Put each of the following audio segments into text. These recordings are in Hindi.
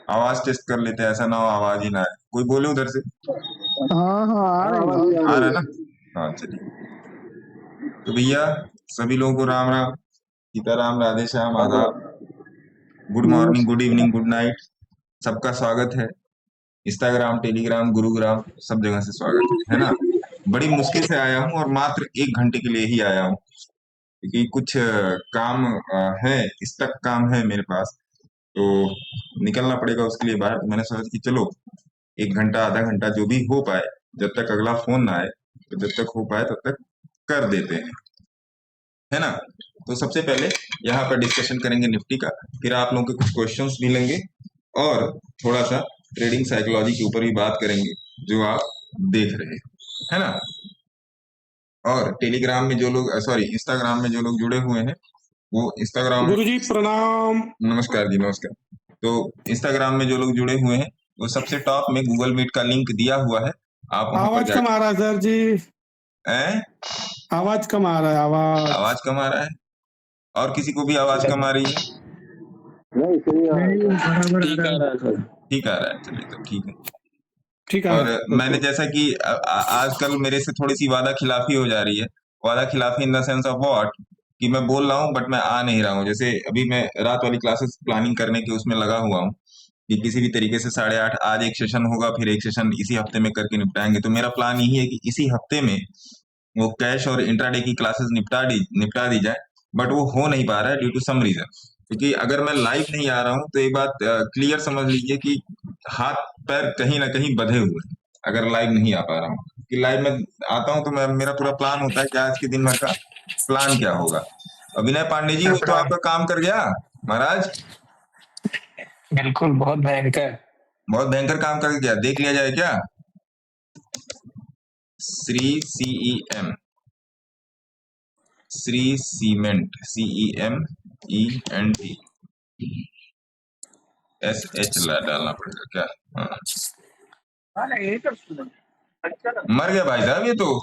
आवाज टेस्ट कर लेते हैं, ऐसा ना हो आवाज ही ना आए। कोई बोले उधर से? हाँ हाँ आ रहा है। आ रहा है ना? हाँ चलिए। तो भैया सभी लोगों को राम राम, सीताराम, राधे श्याम, आदाब, good morning, good evening, good night. सबका स्वागत है। इंस्टाग्राम, टेलीग्राम, गुरुग्राम, सब जगह से स्वागत है ना? बड़ी मुश्किल से आया हूँ और मात्र 1 घंटे के लिए ही आया हूँ, क्योंकि कुछ काम है, इस तक काम है मेरे पास, तो निकलना पड़ेगा उसके लिए बाहर। तो मैंने सोचा कि चलो 1 घंटा, आधा घंटा, जो भी हो पाए, जब तक अगला फोन ना आए, तो जब तक हो पाए तब तक कर देते हैं, है ना? तो सबसे पहले यहाँ पर डिस्कशन करेंगे निफ्टी का, फिर आप लोगों के कुछ क्वेश्चंस भी लेंगे और थोड़ा सा ट्रेडिंग साइकोलॉजी के ऊपर भी बात करेंगे, जो आप देख रहे हैं, है ना? और टेलीग्राम में जो लोग, सॉरी, इंस्टाग्राम में जो लोग जुड़े हुए हैं, वो इंस्टाग्राम, गुरुजी प्रणाम। नमस्कार जी, नमस्कार। तो इंस्टाग्राम में जो लोग जुड़े हुए हैं, वो सबसे टॉप में गूगल मीट का लिंक दिया हुआ है, आप वहां पर आवाज कम आ रहा है सर जी, जाके। आवाज कम आ रहा है। आवाज कम आ रहा है? और किसी को भी आवाज कम आ रही है? ठीक आ रहा है, चलिए तो ठीक है। ठीक और है। मैंने जैसा कि आजकल मेरे से थोड़ी सी वादा खिलाफी हो जा रही है। वादा खिलाफी in the sense of what, कि मैं बोल रहा हूँ बट मैं आ नहीं रहा हूँ। जैसे अभी मैं रात वाली क्लासेस प्लानिंग करने के उसमें लगा हुआ हूँ कि किसी भी तरीके से 8:30 आज एक सेशन होगा, फिर एक सेशन इसी हफ्ते में करके निपटाएंगे। तो मेरा प्लान यही है कि इसी हफ्ते में वो कैश और इंट्राडे की क्लासेस निपटा दी जाए, बट वो हो नहीं पा रहा है ड्यू टू सम रीजन। क्योंकि अगर मैं लाइव नहीं आ रहा हूँ तो एक बात क्लियर समझ लीजिए कि हाथ पैर कहीं ना कहीं बंधे हुए हैं, अगर लाइव नहीं आ पा रहा हूँ। कि लाइव में आता हूँ तो मेरा पूरा प्लान होता है कि आज के दिन भर का प्लान क्या होगा। विनय पांडे जी, वो तो आपका काम कर गया महाराज, बिल्कुल, बहुत भयंकर। बहुत भयंकर काम कर गया। देख लिया जाए क्या? Shri CEM, Shri cement, CEMENT, SH डालना पड़ेगा क्या? हाँ। मर गया भाई साहब ये तो।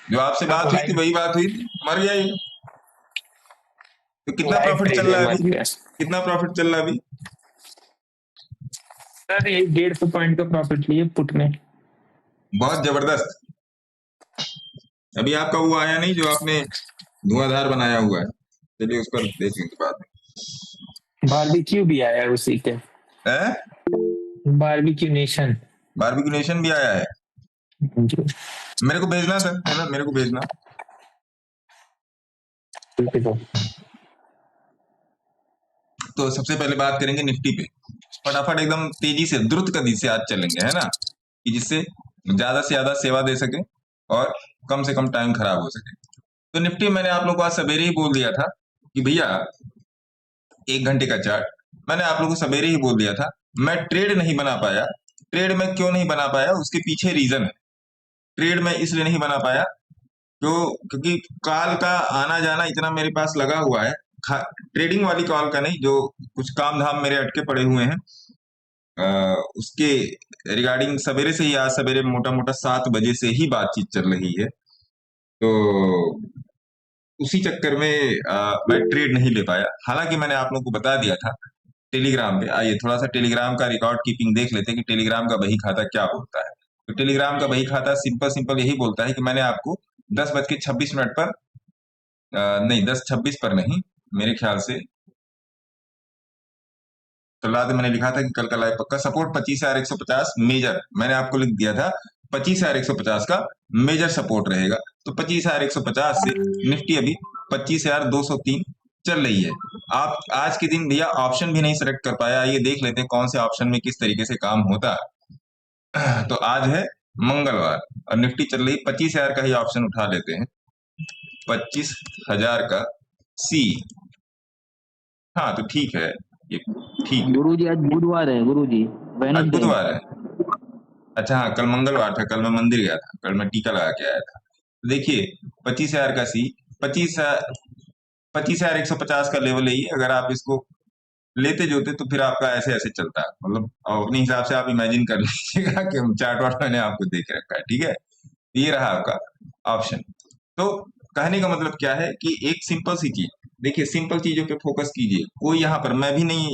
जो आपसे बात हुई थी वही बात हुई थी, मर गया ये। तो कितना प्रॉफिट चल रहा है अभी? कितना प्रॉफिट चल रहा है अभी? सर ये 150 पॉइंट का प्रॉफिट लिए पुट में। बहुत जबरदस्त। अभी आपका वो आया नहीं जो आपने धुआंधार बनाया हुआ है, चलिए उस पर देख लेंगे बाद में। बारबेक्यू भी आया है उसी के, बारबेक्यू नेशन। बारबेक्यू नेशन भी आया है? मेरे को भेजना सर, है ना, मेरे को भेजना। तो सबसे पहले बात करेंगे निफ्टी पे, फटाफट एकदम तेजी से, द्रुत गति से आज चलेंगे, है ना, कि जिससे ज्यादा से ज्यादा सेवा दे सके और कम से कम टाइम खराब हो सके। तो निफ्टी मैंने आप लोगों को आज सवेरे ही बोल दिया था कि भैया 1 घंटे का चार्ट, मैंने आप लोगों को सवेरे ही बोल दिया था। मैं ट्रेड नहीं बना पाया। ट्रेड में क्यों नहीं बना पाया, उसके पीछे रीजन है। ट्रेड में इसलिए नहीं बना पाया क्योंकि कॉल का आना जाना इतना मेरे पास लगा हुआ है, ट्रेडिंग वाली कॉल का नहीं, जो कुछ काम धाम मेरे अटके पड़े हुए हैं, उसके रिगार्डिंग सवेरे से ही, आज सवेरे मोटा मोटा 7 बजे से ही बातचीत चल रही है। तो उसी चक्कर में मैं ट्रेड नहीं ले पाया। हालांकि मैंने आप लोगों को बता दिया था टेलीग्राम पे। आइए थोड़ा सा टेलीग्राम का रिकॉर्ड कीपिंग देख लेते हैं कि टेलीग्राम का बही खाता क्या बोलता है। तो टेलीग्राम का बही खाता सिंपल सिंपल यही बोलता है कि मैंने आपको 10:26 पर, नहीं 10:26 पर नहीं, मेरे ख्याल से तो रात मैंने लिखा था कि कल का लाइव पक्का सपोर्ट 25,150 मेजर, मैंने आपको लिख दिया था 25,150 का मेजर सपोर्ट रहेगा। तो 25,150 से निफ्टी अभी 25,203 चल रही है। आप आज के दिन भैया ऑप्शन भी नहीं सेलेक्ट कर पाया। ये देख लेते हैं कौन से ऑप्शन में किस तरीके से काम होता है। तो आज है मंगलवार और निफ्टी चल रही 25,000 का ही ऑप्शन उठा लेते हैं, 25,000 का सी। हाँ तो ठीक है, ये ठीक है। गुरुजी आज बुधवार है गुरुजी, आज बुधवार है। अच्छा हाँ, कल मंगलवार था, कल मैं मंदिर गया था, कल मैं टीका लगा के आया था। तो देखिए 25,000 का सी, 25,150 का लेवल है ये। अगर आप इसको लेते जोते तो फिर आपका ऐसे ऐसे चलता है, मतलब अपने हिसाब से आप इमेजिन कर लीजिएगा कि चार्ट वार्ट मैंने आपको देख रखा है, ठीक है। ये रहा आपका ऑप्शन। तो कहने का मतलब क्या है कि एक सिंपल सी चीज, देखिए सिंपल चीजों पे फोकस कीजिए। कोई यहाँ पर, मैं भी नहीं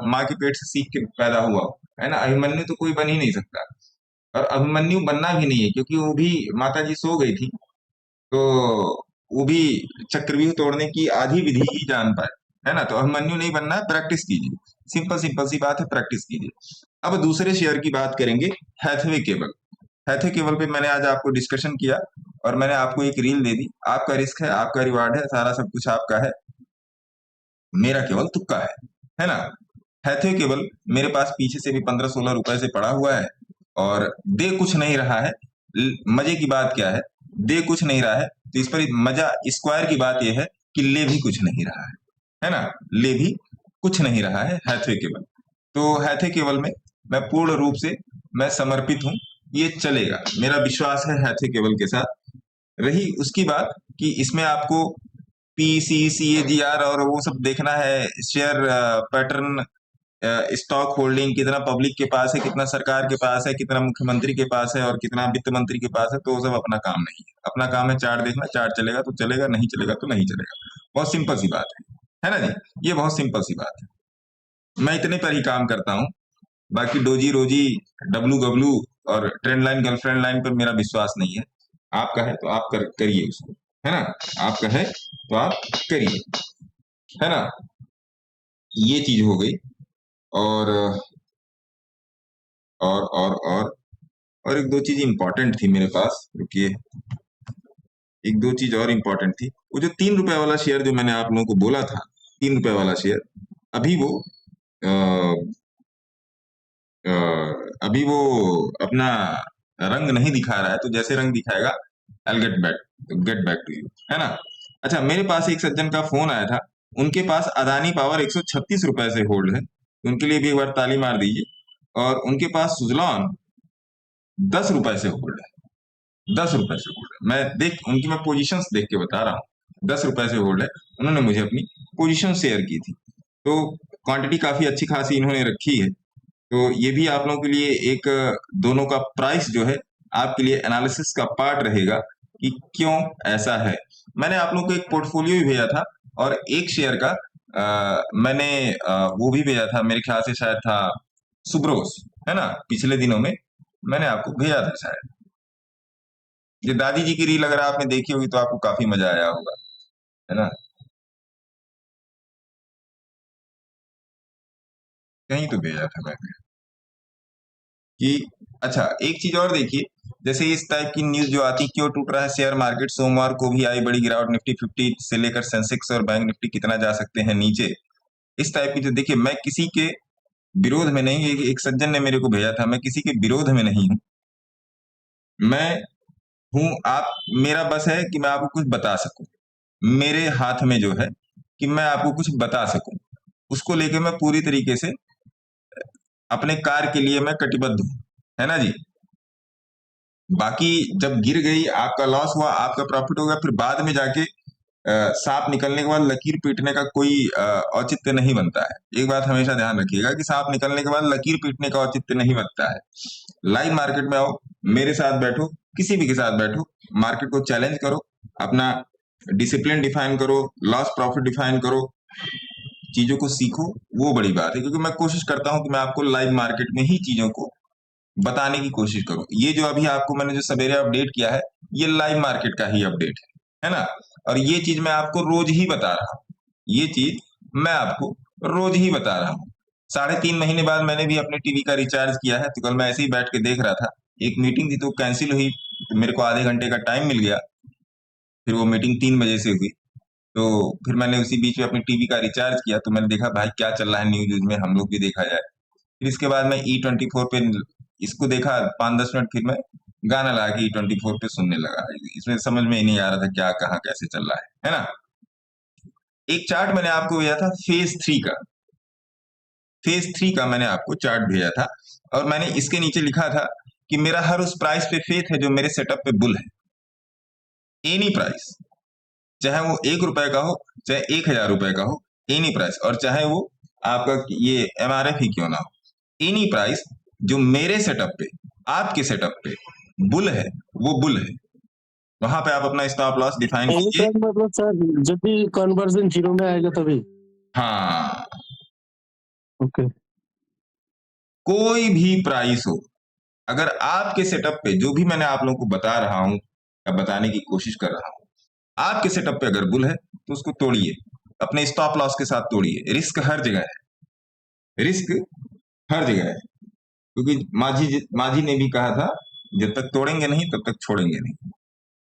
माँ के पेट से सीख के पैदा हुआ हूँ, है ना। अभिमन्यु तो कोई बन ही नहीं सकता, और अभिमन्यु बनना भी नहीं है, क्योंकि वो भी माता जी सो गई थी, तो वो भी चक्रव्यूह तोड़ने की आधी विधि ही जान पाए, है ना। तो अभिमन्यु नहीं बनना है, प्रैक्टिस कीजिए। सिंपल सिंपल सी बात है, प्रैक्टिस कीजिए। अब दूसरे शेयर की बात करेंगे, हैथवे केबल। हैथवे केबल पे मैंने आज आपको डिस्कशन किया, और मैंने आपको एक रील दे दी। आपका रिस्क है, आपका रिवार्ड है, सारा सब कुछ आपका है, मेरा केवल तुक्का है ना। हैथवे केबल मेरे पास पीछे से भी 15-16 रुपए से पड़ा हुआ है, और दे कुछ नहीं रहा है। मजे की बात क्या है, दे कुछ नहीं रहा है, तो इस पर मजा स्क्वायर की बात यह है कि ले भी कुछ नहीं रहा है ना। ले भी कुछ नहीं रहा है हैथवे केबल। तो हैथवे केबल में मैं पूर्ण रूप से मैं समर्पित हूँ, ये चलेगा, मेरा विश्वास है हैथवे केबल के साथ। रही उसकी बात कि इसमें आपको PCCAGR और वो सब देखना है, शेयर पैटर्न, स्टॉक होल्डिंग, कितना पब्लिक के पास है, कितना सरकार के पास है, कितना मुख्यमंत्री के पास है, और कितना वित्त मंत्री के पास है, तो वो सब अपना काम नहीं है। अपना काम है चार्ट देखना, चार्ट चलेगा तो चलेगा, नहीं चलेगा तो नहीं चलेगा। बहुत सिंपल सी बात है ना जी। ये बहुत सिंपल सी बात है, मैं इतने पर ही काम करता हूँ। बाकी डोजी रोजी, डब्लू गबलू और ट्रेंड लाइन गर्लफ्रेंड लाइन पर मेरा विश्वास नहीं है। आपका है तो आप करिए उसको, है ना। आपका है तो आप करिए, है ना। ये चीज हो गई। और और एक दो चीज इंपॉर्टेंट थी मेरे पास, रुकिए। एक दो चीज और इंपॉर्टेंट थी। वो जो 3 रुपए वाला शेयर जो मैंने आप लोगों को बोला था, 3 रुपए वाला शेयर, अभी वो अ, अ, अभी वो अपना रंग नहीं दिखा रहा है। तो जैसे रंग दिखाएगा, I get back to you, है ना। अच्छा, मेरे पास एक सज्जन का फोन आया था, उनके पास अदानी पावर 136 रुपए से होल्ड है, उनके लिए भी एक बार ताली मार दीजिए। और उनके पास सुजलॉन 10 रुपए से होल्ड है, 10 रुपए से होल्ड है। उनकी मैं पोजीशंस देख के बता रहा हूँ, 10 रुपए से होल्ड है। उन्होंने मुझे अपनी पोजीशन शेयर की थी, तो क्वांटिटी काफी अच्छी खासी इन्होंने रखी है। तो ये भी आप लोगों के लिए एक, दोनों का प्राइस जो है आपके लिए एनालिसिस का पार्ट रहेगा कि क्यों ऐसा है। मैंने आप लोगों को एक पोर्टफोलियो भी भेजा था, और एक शेयर का मैंने वो भी भेजा था, मेरे ख्याल से शायद था सुब्रोस, है ना। पिछले दिनों में मैंने आपको भेजा था शायद। ये दादी जी की रील अगर आपने देखी होगी तो आपको काफी मजा आया होगा, है ना। कहीं तो भेजा था मैंने कि, अच्छा एक चीज और देखिए, जैसे इस टाइप की न्यूज जो आती, क्यों टूट रहा है शेयर मार्केट, सोमवार को भी आई बड़ी गिरावट, निफ्टी 50 से लेकर सेंसेक्स और बैंक निफ्टी कितना जा सकते हैं नीचे, इस टाइप की। जो देखिए, मैं किसी के विरोध में नहीं, एक सज्जन ने मेरे को भेजा था, मैं किसी के विरोध में नहीं हूं। मैं हूं, आप, मेरा बस है कि मैं आपको कुछ बता सकूं, मेरे हाथ में जो है कि मैं आपको कुछ बता सकूं, उसको लेके मैं पूरी तरीके से अपने कार्य के लिए मैं कटिबद्ध हूं, है ना जी। बाकी जब गिर गई, आपका लॉस हुआ, आपका प्रॉफिट हो गया, फिर बाद में जाके सांप निकलने के बाद लकीर पीटने का कोई औचित्य नहीं बनता है। एक बात हमेशा ध्यान रखिएगा कि सांप निकलने के बाद लकीर पीटने का औचित्य नहीं बनता है। लाइव मार्केट में आओ, मेरे साथ बैठो, किसी भी के साथ बैठो, मार्केट को चैलेंज करो, अपना डिसिप्लिन डिफाइन करो, लॉस प्रॉफिट डिफाइन करो, चीजों को सीखो, वो बड़ी बात है। क्योंकि मैं कोशिश करता हूं कि मैं आपको लाइव मार्केट में ही चीजों को बताने की कोशिश करूं। ये जो अभी आपको मैंने जो सवेरे अपडेट किया है, ये लाइव मार्केट का ही अपडेट है ना। और ये चीज मैं आपको रोज ही बता रहा हूँ, ये चीज मैं आपको रोज ही बता रहा हूँ। 3.5 महीने बाद मैंने भी अपने टीवी का रिचार्ज किया है, तो कल मैं ऐसे ही बैठ के देख रहा था, एक मीटिंग थी तो कैंसिल हुई, तो मेरे को आधे घंटे का टाइम मिल गया, फिर वो मीटिंग 3 बजे से हुई। तो फिर मैंने उसी बीच में अपने टीवी का रिचार्ज किया, तो मैंने देखा भाई क्या चल रहा है न्यूज में, हम लोग भी देखा जाए। फिर इसके बाद मैं E24 पे इसको देखा 5-10 मिनट, फिर मैं गाना लगा के E24 पे सुनने लगा। इसमें समझ में ही नहीं आ रहा था क्या कहाँ कैसे चल रहा है ना। एक चार्ट मैंने आपको भेजा था फेज 3 का मैंने आपको चार्ट भेजा था, और मैंने इसके नीचे लिखा था कि मेरा हर उस प्राइस पे फेथ है जो मेरे सेटअप पे बुल है। एनी प्राइस, चाहे वो 1 रुपए का हो, चाहे 1000 रुपए का हो, एनी प्राइस, और चाहे वो आपका ये MRF ही क्यों ना हो, एनी प्राइस जो मेरे सेटअप पे, आपके सेटअप पे बुल है, वो बुल है। वहां पे आप अपना स्टॉप लॉस डिफाइन एनी कीजिए। टाइम मतलब सर जब भी कन्वर्जन जीरो में आएगा तभी। हाँ, ओके। कोई भी प्राइस हो, अगर आपके सेटअप पे जो भी मैंने आप लोगों को बता रहा हूं या बताने की कोशिश कर रहा हूं, आपके सेटअप पे अगर बुल है तो उसको तोड़िए, अपने स्टॉप लॉस के साथ तोड़िए। रिस्क हर जगह है, रिस्क हर जगह है, क्योंकि माझी ने भी कहा था, जब तक तोड़ेंगे नहीं तब तक छोड़ेंगे नहीं।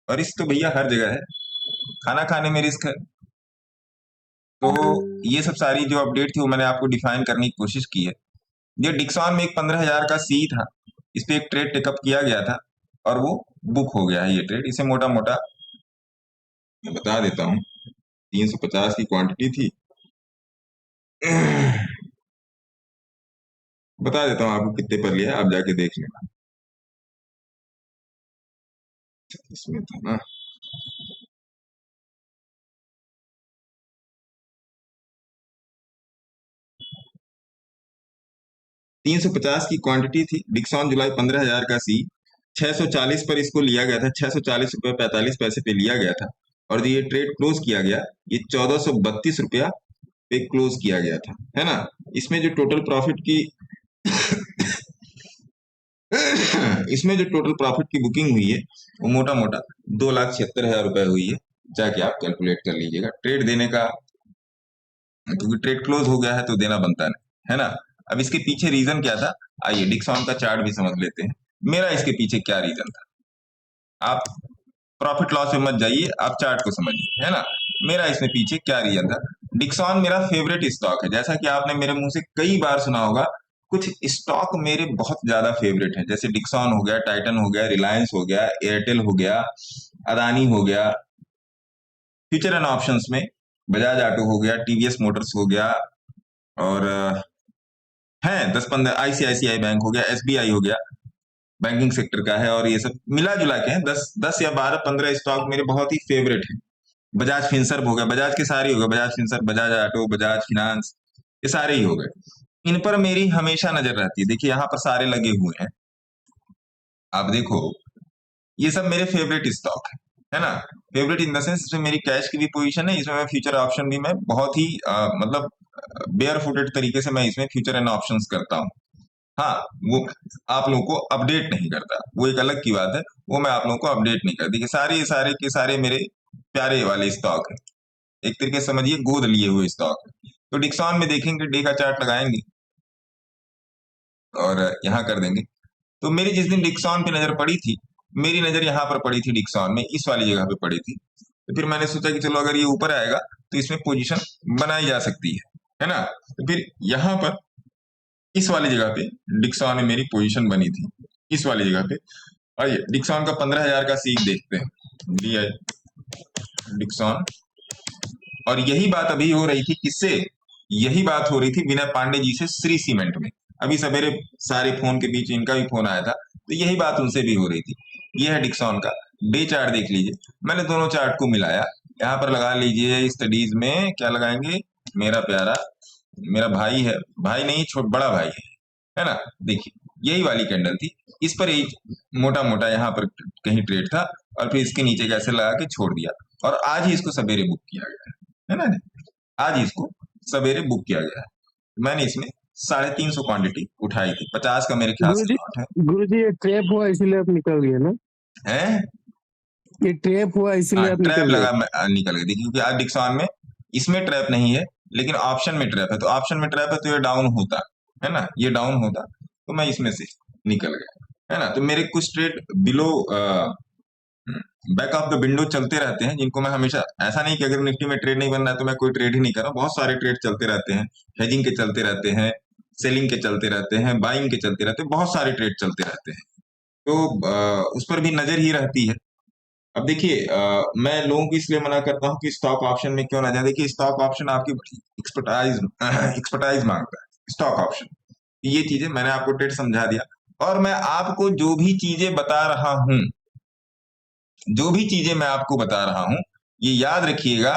और रिस्क तो भैया हर जगह है, खाना खाने में रिस्क है। तो ये सब सारी जो अपडेट थी वो मैंने आपको डिफाइन करने की कोशिश की है। ये डिक्सॉन में एक 15,000 का सी था, इस पे एक ट्रेड टेकअप किया गया था और वो बुक हो गया है ये ट्रेड। इसे मोटा मोटा मैं बता देता हूँ, 350 की क्वांटिटी थी। बता देता हूँ आपको कितने पर लिया, आप जाके देख लेना। इसमें था ना, $350 की क्वांटिटी थी। डिक्सॉन जुलाई 15,000 का सी, 640 पर इसको लिया गया था, 640 रुपये 45 पैसे पे लिया गया था। और जो ये ट्रेड क्लोज किया गया, ये 1432 रुपया पे क्लोज किया गया था, है ना। इसमें जो टोटल प्रॉफिट की इसमें जो टोटल प्रॉफिट की बुकिंग हुई है वो मोटा मोटा 2,76,000 रुपए हुई है। जाके आप कैलकुलेट कर लीजिएगा ट्रेड देने का, क्योंकि ट्रेड क्लोज हो गया है तो देना बनता नहीं, है ना। अब इसके पीछे रीजन क्या था, आइए डिक्सॉन का चार्ट भी समझ लेते हैं, मेरा इसके पीछे क्या रीजन था। आप प्रॉफिट लॉस में मत जाइए, आप चार्ट को समझिए, है ना। मेरा इसमें पीछे क्या रीजन था। डिक्सॉन मेरा फेवरेट स्टॉक है, जैसा कि आपने मेरे मुंह से कई बार सुना होगा। कुछ स्टॉक मेरे बहुत ज्यादा फेवरेट हैं, जैसे डिक्सॉन हो गया, टाइटन हो गया, रिलायंस हो गया, एयरटेल हो गया, अदानी हो गया। फ्यूचर एंड ऑप्शंस में बजाज ऑटो हो गया, टीवीएस मोटर्स हो गया, और हैं 10-15, आईसीआईसीआई बैंक हो गया, एसबीआई हो गया, बैंकिंग सेक्टर का है। और ये सब मिला जुला के हैं 10 या 12-15 स्टॉक मेरे बहुत ही फेवरेट हैं। बजाज फिनसर्व हो गया, बजाज के सारे हो गए, Bajaj Finserv, Bajaj auto, Bajaj finance, ये सारे ही हो गए। इन पर मेरी हमेशा नजर रहती है। देखिए यहाँ पर सारे लगे हुए हैं, आप देखो, ये सब मेरे फेवरेट स्टॉक है ना। फेवरेट इन द सेंस, इसमें मेरी कैश की भी पोजीशन है, इसमें मैं फ्यूचर ऑप्शन भी मैं बहुत ही मतलब बेयर फुटेड तरीके से मैं इसमें फ्यूचर एंड ऑप्शंस करता हूँ। हाँ, वो आप लोगों को अपडेट नहीं करता, वो एक अलग की बात है, वो मैं आप लोगों को अपडेट नहीं करती। सारे सारे के सारे मेरे प्यारे वाले स्टॉक है, एक तरीके से समझिए गोद लिए हुए स्टॉक है। तो डिक्सॉन में देखेंगे, डे का चार्ट लगाएंगे और यहाँ कर देंगे। तो मेरी जिस दिन डिक्सॉन पे नजर पड़ी थी, मेरी नजर यहाँ पर पड़ी थी डिक्सॉन में, इस वाली जगह पे पड़ी थी। तो फिर मैंने सोचा कि चलो अगर ये ऊपर आएगा तो इसमें पोजीशन बनाई जा सकती है ना। तो फिर यहाँ पर इस वाली जगह पे डिक्सॉन में मेरी पोजीशन बनी थी, इस वाली जगह पे। आइए डिक्सॉन का 15,000 का सीख देखते हैं, लिया डिक्सॉन। और यही बात अभी हो रही थी किससे, यही बात हो रही थी विनय पांडे जी से श्री सीमेंट में। अभी सवेरे सारे फोन के बीच इनका भी फोन आया था, तो यही बात उनसे भी हो रही थी। ये है डिक्सॉन का डे चार्ट, देख लीजिए। मैंने दोनों चार्ट को मिलाया, यहाँ पर लगा लीजिए स्टडीज में, क्या लगाएंगे, मेरा प्यारा, मेरा भाई है, भाई नहीं बड़ा भाई है ना। देखिए यही वाली कैंडल थी, इस पर एक मोटा मोटा यहाँ पर कहीं ट्रेड था, और फिर इसके नीचे कैसे लगा के छोड़ दिया, और आज ही इसको सवेरे बुक किया गया है ना। आज ही इसको सवेरे बुक किया गया है। मैंने इसमें 350 क्वांटिटी उठाई थी, 50 का मेरे ख्याल से लॉट है। गुरुजी ये ट्रैप हुआ इसीलिए आप निकल गए ना, हैं? ये ट्रैप हुआ हाँ, इसीलिए आप ट्रैप निकल गए। लगा, निकल गई। देखिए क्योंकि आज डिक्सॉन में इसमें ट्रैप नहीं है, लेकिन ऑप्शन में ट्रैप है, तो ऑप्शन में ट्रैप है तो ये डाउन होता है ना, ये डाउन होता, तो मैं इसमें से निकल गया, है ना। तो मेरे कुछ trade below back of the window चलते रहते हैं, जिनको मैं हमेशा, ऐसा नहीं कि अगर निफ्टी में ट्रेड नहीं बन रहा है तो मैं कोई ट्रेड ही नहीं कर रहा, बहुत सारे ट्रेड चलते रहते हैं। हेजिंग के चलते रहते हैं, सेलिंग के चलते रहते हैं, बाइंग के चलते रहते हैं, बहुत सारे ट्रेड चलते रहते हैं। तो उस पर भी नजर ही रहती है। अब देखिए मैं लोगों को इसलिए मना करता हूँ कि स्टॉक ऑप्शन में क्यों ना जाए। देखिए स्टॉक ऑप्शन आपकी एक्सपर्टाइज एक्सपर्टाइज मांगता है, स्टॉक ऑप्शन। ये चीजें मैंने आपको ट्रेड समझा दिया, और मैं आपको जो भी चीजें बता रहा हूं, जो भी चीजें मैं आपको बता रहा हूं, ये याद रखिएगा।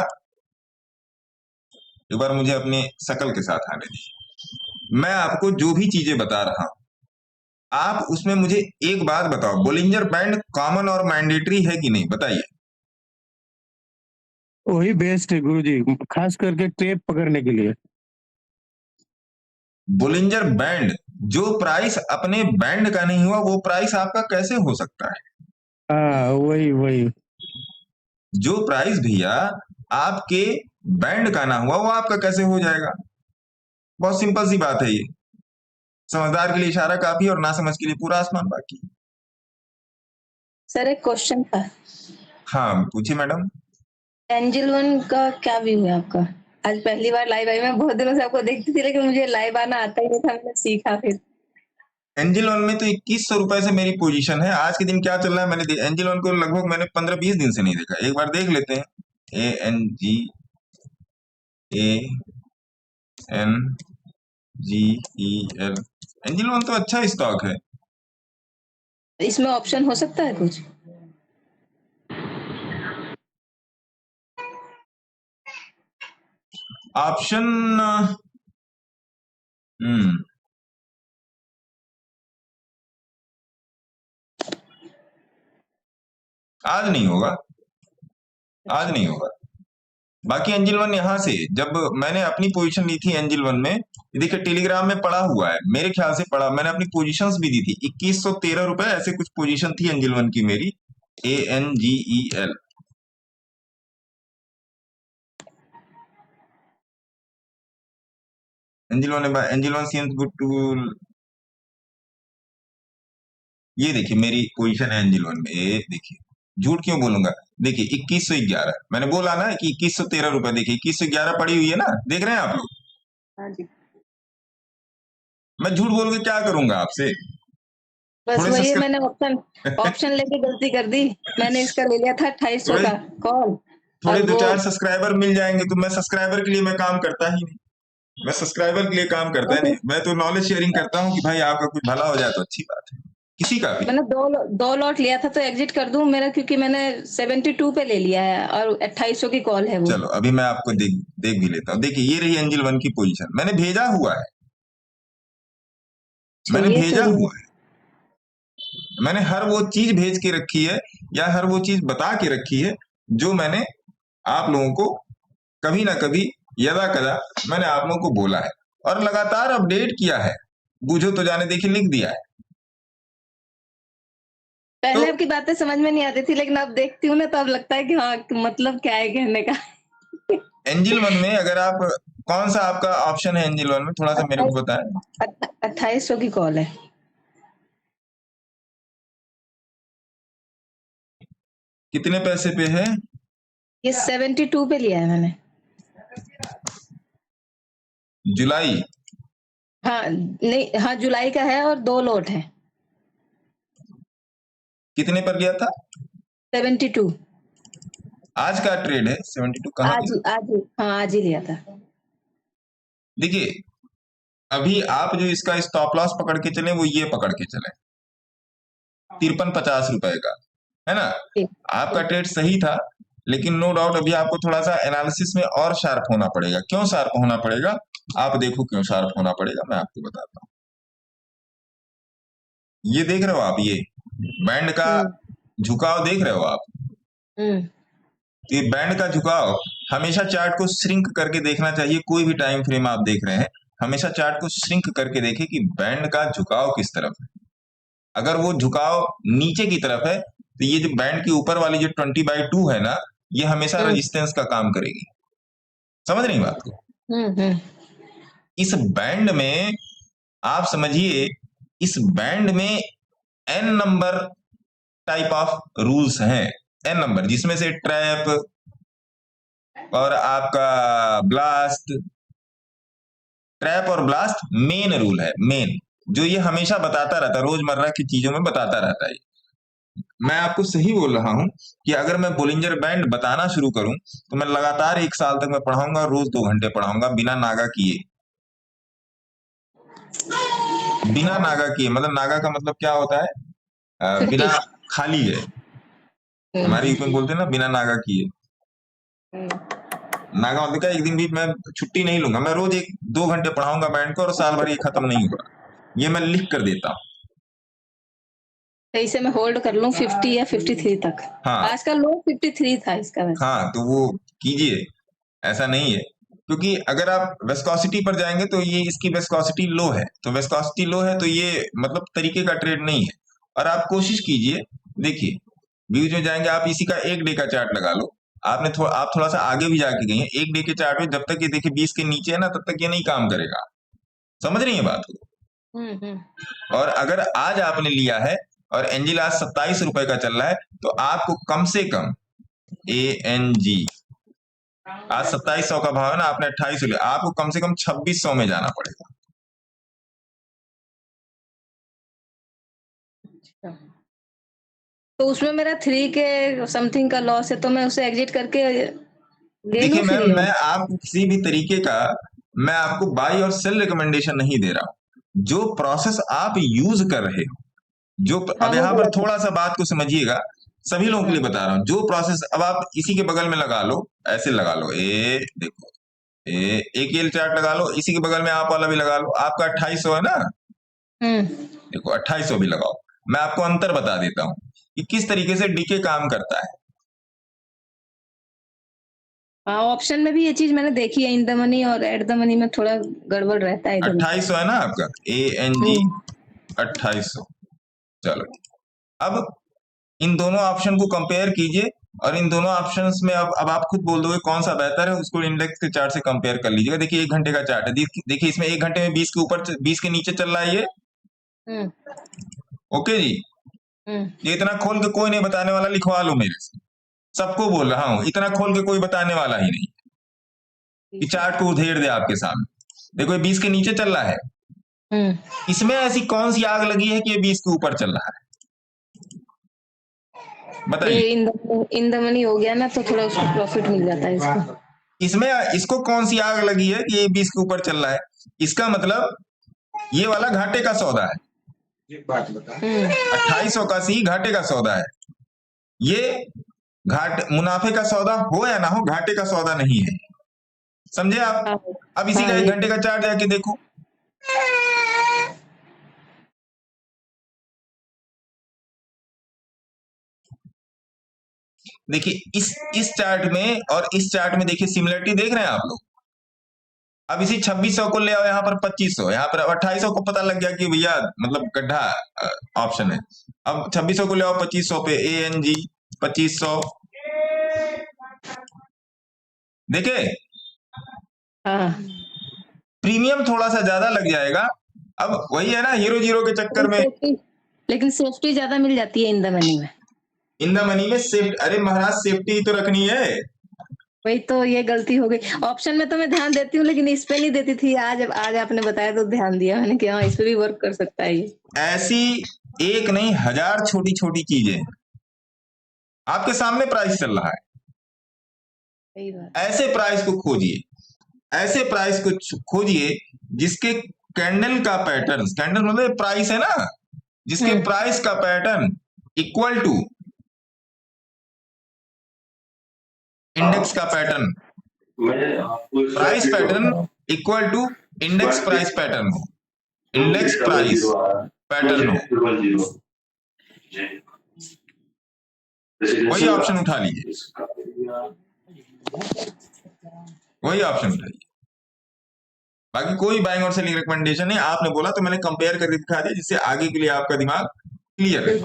एक बार मुझे अपने शकल के साथ आने दीजिए। मैं आपको जो भी चीजें बता रहा हूं, आप उसमें मुझे एक बात बताओ, बोलिंजर बैंड कॉमन और मैंडेटरी है कि नहीं, बताइए। वही बेस्ट है गुरुजी, खास करके टेप पकड़ने के लिए। बोलिंजर बैंड, जो प्राइस अपने बैंड का नहीं हुआ वो प्राइस आपका कैसे हो सकता है? हाँ वही वही। जो प्राइस भैया आपके बैंड का ना हुआ वो आपका कैसे हो जाएगा? बहुत सिंपल सी बात है ये। समझदार के लिए इशारा काफी और ना समझ के लिए पूरा आसमान बाकी। सर एक क्वेश्चन था, हाँ पूछिए मैडम। एंजल वन का क्या व्यू है आपका? आज पहली बार लाइव आई, मैं बहुत दिनों से आपको देखती थी लेकिन मुझे लाइव आना आता ही नहीं था, मैंने सीखा फिर। एंजल वन में तो 2100 रुपए से मेरी पोजीशन है। आज के दिन क्या चल रहा है मैंने एंजल वन को लगभग मैंने 15-20 दिन से नहीं देखा, एक बार देख लेते हैं। ANGANGEL, एंजल वन तो अच्छा स्टॉक है। इसमें ऑप्शन हो सकता है कुछ? ऑप्शन आज नहीं होगा, आज नहीं होगा। बाकी एंजल वन यहाँ से जब मैंने अपनी पोजीशन ली थी एंजल वन में, देखिए टेलीग्राम में पड़ा हुआ है, मेरे ख्याल से पड़ा, मैंने अपनी पोजीशंस भी दी थी। 2113 रुपए ऐसे कुछ पोजीशन थी एंजल वन की मेरी। ANGEL, Angel One seems good too. ये देखिए मेरी पोजीशन है एंजल वन में, ये देखिए, झूठ क्यों बोलूंगा। देखिए 2111 मैंने बोला ना कि 2113 रुपए, देखिए 2111 पड़ी हुई है ना, देख रहे हैं आप लोग? हाँ जी। मैं झूठ बोल के क्या करूंगा आपसे? बस थोड़े वही सब्सक्राइब मैंने ऑप्शन लेके गलती कर दी। मैंने इसका ले लिया था 2800 थोड़े का कॉल, थोड़े और दो वो चार सब्सक्राइबर मिल जाएंगे तो मैं सब्सक्राइबर के लिए मैं काम करता ही नहीं, मैं सब्सक्राइबर के लिए काम करता ही नहीं, मैं तो नॉलेज शेयरिंग करता हूँ कि भाई आपका कुछ भला हो जाए तो अच्छी बात है, किसी का भी। मैंने दो लॉट लिया था तो एग्जिट कर दूं मेरा, क्योंकि मैंने 72 पे ले लिया है और 2800 की कॉल है वो। चलो अभी मैं आपको देख भी लेता हूँ। देखिए ये रही एंजल वन की पोजीशन, मैंने भेजा हुआ है, मैंने ये भेजा तो हुआ है, मैंने हर वो चीज भेज के रखी है या हर वो चीज बता के रखी है जो मैंने आप लोगों को कभी ना कभी यदा कदा मैंने आप लोगों को बोला है और लगातार अपडेट किया है। बूझो तो जाने, देखिए लिख दिया है। पहले तो आपकी बातें समझ में नहीं आती थी, लेकिन अब देखती हूँ ना तो अब लगता है कि हाँ मतलब क्या है कहने का। एंजल वन में अगर आप, कौन सा आपका ऑप्शन है एंजल वन में, थोड़ा सा मेरे को बताएं। 2800 की कॉल है। कितने पैसे पे है? ये 72 पे लिया है मैंने। जुलाई? हाँ नहीं, हाँ जुलाई का है और 2 लॉट है। कितने पर गया था? 72। आज का ट्रेड है 72, कहाँ आज हाँ आज ही लिया था। देखिए अभी आप जो इसका स्टॉप लॉस पकड़ के चले वो ये पकड़ के चले 53-50 रुपए का, है ना? आपका ट्रेड सही था, लेकिन नो डाउट अभी आपको थोड़ा सा एनालिसिस में और शार्प होना पड़ेगा। क्यों शार्प होना पड़ेगा, आप देखो क्यों शार्प होना पड़ेगा, मैं आपको बताता हूँ। ये देख रहे हो आप, ये बैंड का झुकाव देख रहे हो आप? ये बैंड का झुकाव हमेशा चार्ट को श्रिंक करके देखना चाहिए। कोई भी टाइम फ्रेम आप देख रहे हैं, हमेशा चार्ट को श्रिंक करके देखें कि बैंड का झुकाव किस तरफ है। अगर वो झुकाव नीचे की तरफ है तो ये जो बैंड के ऊपर वाली जो 20/2 है ना, ये हमेशा रेजिस्टेंस का काम करेगी। समझ रही बात को? इस बैंड में आप समझिए, इस बैंड में n number type of rules हैं, n नंबर, जिसमें से ट्रैप और आपका ब्लास्ट, ट्रैप और ब्लास्ट मेन रूल है, मेन, जो ये हमेशा बताता रहता है, रोजमर्रा की चीजों में बताता रहता है। मैं आपको सही बोल रहा हूं कि अगर मैं बोलिंजर बैंड बताना शुरू करूं तो मैं लगातार 1 साल तक मैं पढ़ाऊंगा, रोज 2 घंटे पढ़ाऊंगा बिना नागा किए। बिना नागा किए मतलब नागा का मतलब क्या होता है? बिना खाली है, हमारे यूपी में बोलते हैं ना बिना नागा किए। नागा मतलब क्या, एक दिन भी मैं छुट्टी नहीं लूंगा, मैं रोज 1-2 घंटे पढ़ाऊंगा बैंड को और साल भर ये खत्म नहीं होगा, ये मैं लिख कर देता हूं। तो इसे मैं होल्ड कर लूं 50 या 53 तक। हाँ आज का लो 53 था इसका वैसे। हाँ, तो वो कीजिए, ऐसा नहीं है, क्योंकि अगर आप वेस्कोसिटी पर जाएंगे तो ये इसकी वेस्कोसिटी लो है, तो वेस्कोसिटी लो है तो ये मतलब तरीके का ट्रेड नहीं है। और आप कोशिश कीजिए, देखिए व्यूज में जाएंगे, आप इसी का एक डे का चार्ट लगा लो। आप थोड़ा सा आगे भी जाके गए हैं, एक डे के चार्ट में जब तक ये देखिए 20 के नीचे है ना, तब तक ये नहीं काम करेगा। समझ रही है बात को? और अगर आज आपने लिया है और एंजिल आज 27 रुपए का चल रहा है, तो आपको कम से कम ANG आज 2700 का भाव है ना, आपने 2800 लिया, आपको कम से कम 2600 में जाना पड़ेगा। तो उसमें मेरा 3 के समथिंग का लॉस है, तो मैं उसे एग्जिट करके ले देखिए लूं फिर मैम, ये? मैं आपको किसी भी तरीके का मैं आपको बाई और सेल रिकमेंडेशन नहीं दे रहा हूं। जो प्रोसेस आप यूज कर रहे हो, हाँ, अब वो यहाँ पर गलत है। थोड़ा सा बात को समझिएगा, सभी लोगों के लिए बता रहा हूँ। जो प्रोसेस अब आप इसी के बगल में लगा लो, ऐसे लगा लो, देखो एक ये चार्ट लगा लो, इसी के बगल में आप वाला भी लगा लो, आपका 2800 है ना, देखो 2800 भी लगाओ। मैं आपको अंतर बता देता हूँ कि किस तरीके से डीके काम करता है। हाँ, ऑप्शन में भी ये चीज मैंने देखी है, इन द मनी और एट द मनी में थोड़ा गड़बड़ रहता है इधर। 2800 है ना आपका, ANG 2800। चलो, अब इन दोनों ऑप्शन को कंपेयर कीजिए, और इन दोनों ऑप्शंस में अब आप खुद बोल दोगे कौन सा बेहतर है, उसको इंडेक्स के चार्ट से कंपेयर कर लीजिएगा। देखिए 1 घंटे का चार्ट है, देखिए इसमें 1 घंटे में 20 के ऊपर 20 के नीचे चल रहा है ये। ओके जी, ये इतना खोल के कोई नहीं बताने वाला, लिखवा लो मेरे से, सबको बोल रहा हूं, इतना खोल के कोई बताने वाला ही नहीं कि चार्ट को उधेड़ दे आपके सामने। देखो ये 20 के नीचे चल रहा है, इसमें ऐसी कौन सी आग लगी है कि ये 20 के ऊपर चल रहा है, बताइए। ये इन द मनी हो गया ना, तो थोड़ा उसको प्रॉफिट मिल जाता है इसको। इसमें इसको कौन सी आग लगी है कि ये 20 के ऊपर चल रहा है? इसका मतलब ये वाला घाटे का सौदा है, एक बात बता। 2800 का सी घाटे का सौदा है। ये मुनाफे का सौदा हो या ना हो, घाटे का सौदा नहीं है, समझे आप? अब इसी का 1 घंटे का चार्ट जाके देखो, देखिए इस चार्ट में और इस चार्ट में देखिए सिमिलरिटी देख रहे हैं आप लोग। अब इसी 2600 को ले आओ यहाँ पर 2500, यहाँ पर 2800 को पता लग गया कि भैया मतलब गड्ढा ऑप्शन है। अब 2600 को ले आओ 2500 पे, ANG 2500, देखे प्रीमियम थोड़ा सा ज्यादा लग जाएगा। अब वही है ना, हीरो जीरो के चक्कर में, लेकिन सेफ्टी ज्यादा मिल जाती है इन द मनी में। इन द मनी में सेफ्टी, अरे महाराज सेफ्टी तो रखनी है। वही तो, ये गलती हो गई। ऑप्शन में तो मैं ध्यान देती हूँ, लेकिन इस पे नहीं देती थी। आज आपने बताया तो ध्यान दिया मैंने कि हाँ, इस पे भी वर्क कर सकता है ये। ऐसी एक नहीं 1000 छोटी छोटी चीजें आपके सामने प्राइस चल रहा है, सही बात। ऐसे प्राइस को खोजिए, ऐसे प्राइस को खोजिए जिसके कैंडल का पैटर्न, कैंडल मतलब प्राइस है ना, जिसके प्राइस का पैटर्न इक्वल टू इंडेक्स का pattern, price pattern equal to index price pattern हो, इंडेक्स प्राइस पैटर्न हो, वही ऑप्शन उठा लीजिए, वही ऑप्शन उठाइए। बाकी कोई बाइंग और सेलिंग रिकमेंडेशन नहीं, आपने बोला तो मैंने कंपेयर करके दिखा दिया, जिससे आगे के लिए आपका दिमाग क्लियर है।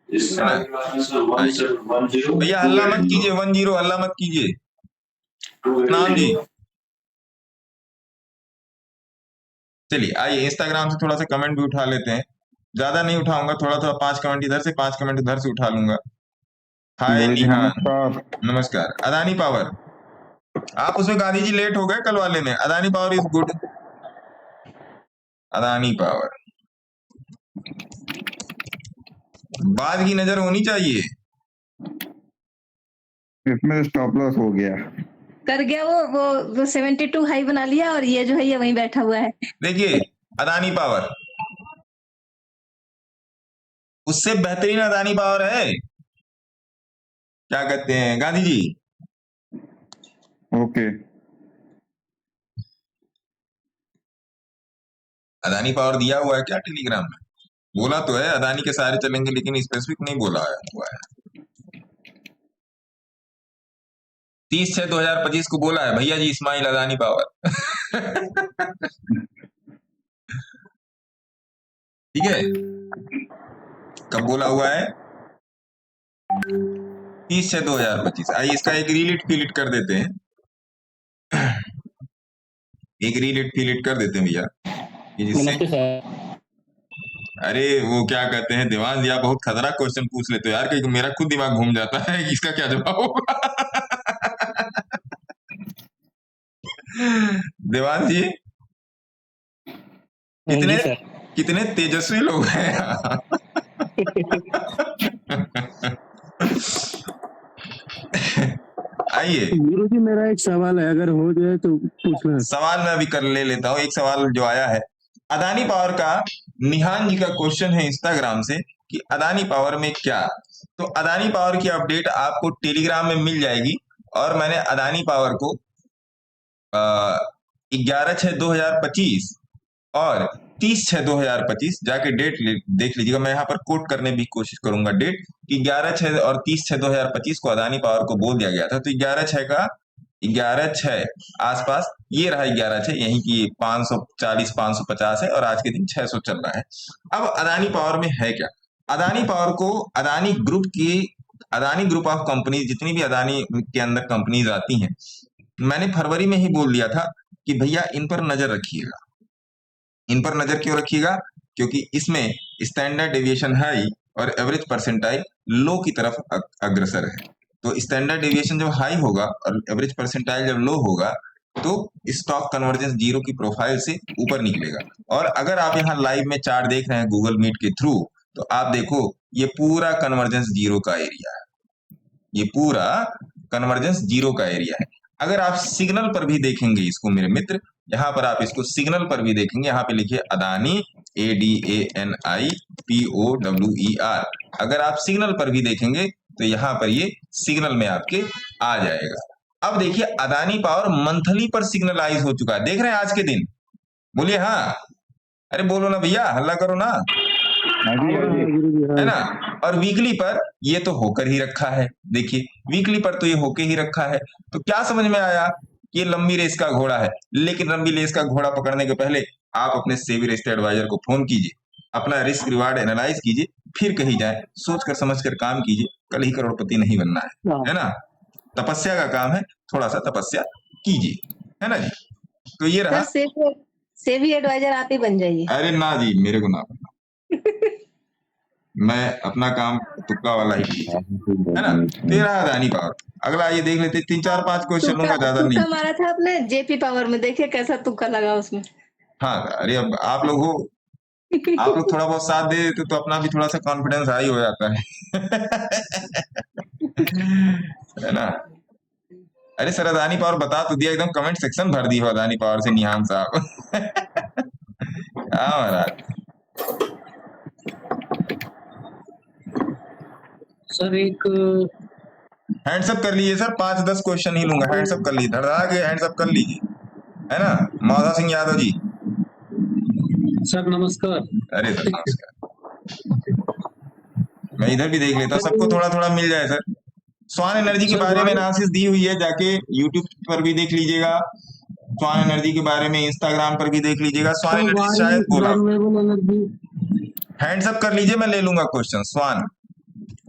भैया हल्ला मत कीजिए, 10 हल्ला मत कीजिए। नाम जी, चलिए आइए इंस्टाग्राम से थोड़ा सा कमेंट भी उठा लेते हैं, ज्यादा नहीं उठाऊंगा, थोड़ा थोड़ा 5 कमेंट इधर से 5 कमेंट उधर से उठा लूंगा। हाय निहान, नमस्कार। अदानी पावर, आप उसमें गांधी जी लेट हो गए कल वाले में, Adani power is good, Adani power बाद की नजर होनी चाहिए। इसमें स्टॉप लॉस हो गया, कर गया वो 72 हाई बना लिया, और ये जो है ये वहीं बैठा हुआ है। देखिए अदानी पावर उससे बेहतरीन अदानी पावर है, क्या कहते हैं गांधी जी। ओके अदानी पावर दिया हुआ है क्या टेलीग्राम में? बोला तो है अदानी के सारे चलेंगे, लेकिन स्पेसिफिक नहीं बोला हुआ है। 30/6/2025 को बोला है भैया जी इस्माइल अदानी पावर। ठीक है, कब बोला हुआ है? 30/6/2025। आइए इसका एक रीलिट फिलिट कर देते हैं, एक रीलिट फिलिट कर देते हैं भैया, कि जिससे नमस्ते सर। अरे वो क्या कहते हैं देवांश जी, आप बहुत खतरनाक क्वेश्चन पूछ लेते हो यार, क्योंकि मेरा खुद दिमाग घूम जाता है कि इसका क्या जवाब होगा। देवांश जी कितने जी सर। कितने तेजस्वी लोग हैं। आइए गुरु जी मेरा एक सवाल है, अगर हो जाए तो पूछना। सवाल मैं अभी कर लेता हूँ। एक सवाल जो आया है अदानी पावर का, निहान जी का क्वेश्चन है इंस्टाग्राम से कि अदानी पावर में क्या। तो अदानी पावर की अपडेट आपको टेलीग्राम में मिल जाएगी, और मैंने अदानी पावर को 11/6/2025 और 30/6/2025 जाके डेट देख लीजिएगा। मैं यहाँ पर कोट करने की कोशिश करूंगा डेट कि 11/6 और 30/6/2025 को अदानी पावर को बोल दिया गया था। तो 11/6 आसपास ये रहा, 11/6 यहीं की 540-550 है, और आज के दिन 600 चल रहा है। अब अदानी पावर में है क्या? अदानी पावर को अदानी ग्रुप ऑफ कंपनी, जितनी भी अदानी के अंदर कंपनीज आती हैं, मैंने फरवरी में ही बोल दिया था कि भैया इन पर नजर रखिएगा। इन पर नजर क्यों रखिएगा? क्योंकि इसमें स्टैंडर्ड डेविएशन हाई और एवरेज परसेंटाइल लो की तरफ अग्रसर है। तो स्टैंडर्ड डेविएशन जब हाई होगा और एवरेज परसेंटाइल जब लो होगा, तो स्टॉक कन्वर्जेंस जीरो की प्रोफाइल से ऊपर निकलेगा। और अगर आप यहाँ लाइव में चार्ट देख रहे हैं गूगल मीट के थ्रू, तो आप देखो ये पूरा कन्वर्जेंस जीरो का एरिया है, ये पूरा कन्वर्जेंस जीरो का एरिया है। अगर आप सिग्नल पर भी देखेंगे इसको मेरे मित्र, यहाँ पर आप इसको सिग्नल पर भी देखेंगे, यहाँ पे लिखिए अदानी ADANIPOWER। अगर आप सिग्नल पर भी देखेंगे तो यहाँ पर ये सिग्नल में आपके आ जाएगा। अब देखिए अदानी पावर मंथली पर सिग्नलाइज हो चुका है, देख रहे हैं आज के दिन? बोलिए हाँ, अरे बोलो ना भैया, हल्ला करो ना, है ना। और वीकली पर ये तो होकर ही रखा है, देखिए वीकली पर तो ये होकर ही रखा है। तो क्या समझ में आया? ये लंबी रेस का घोड़ा है, लेकिन लंबी रेस का घोड़ा पकड़ने के पहले आप अपने सेबी रजिस्टर्ड एडवाइजर को फोन कीजिए, अपना रिस्क रिवार्ड एनालाइज कीजिए, फिर कहीं जाए, सोच कर समझ कर काम कीजिए। कल ही करोड़पति नहीं बनना है ना। तपस्या का काम है, थोड़ा सा तपस्या कीजिए, है ना जी। तो ये रहा। सेबी एडवाइजर आप ही बन जाइए। अरे ना जी, मेरे को ना बनना। मैं अपना काम तुक्का वाला ही है ना। तेरा अदानी पावर। अगला ये देख लेते, 3-4-5 क्वेश्चन लूंगा, ज्यादा नहीं। तुक्का मारा था आपने जेपी पावर में, देखिए कैसा तुक्का लगा उसमें। हाँ, अरे अब आप लोग हो, आप लोग थोड़ा बहुत साथ दे देते तो अपना भी थोड़ा सा कॉन्फिडेंस हाई हो जाता है। है ना। अरे सर अदानी पावर बता तो दिया, एकदम कमेंट सेक्शन भर दी हो अदानी पावर से निहान साहब। हाँ महाराज। सर एक हैंड्सअप कर लीजिए सर, 5-10 क्वेश्चन ही लूंगा, हैंड्सअप कर लीजिए, धड़धा के हैंड्सअप कर लीजिए, है ना। मौधा सिंह यादव जी। सर नमस्कार। अरे सर नमस्कार। मैं इधर भी देख लेता हूँ, सबको थोड़ा थोड़ा मिल जाए सर। स्वान एनर्जी के बारे में एनालिसिस दी हुई है, जाके यूट्यूब पर भी देख लीजिएगा। स्वान एनर्जी के बारे में इंस्टाग्राम पर भी देख लीजिएगा। स्वान एनर्जी शायद बोला, हैंड्सअप कर लीजिए, मैं ले लूंगा क्वेश्चन। स्वान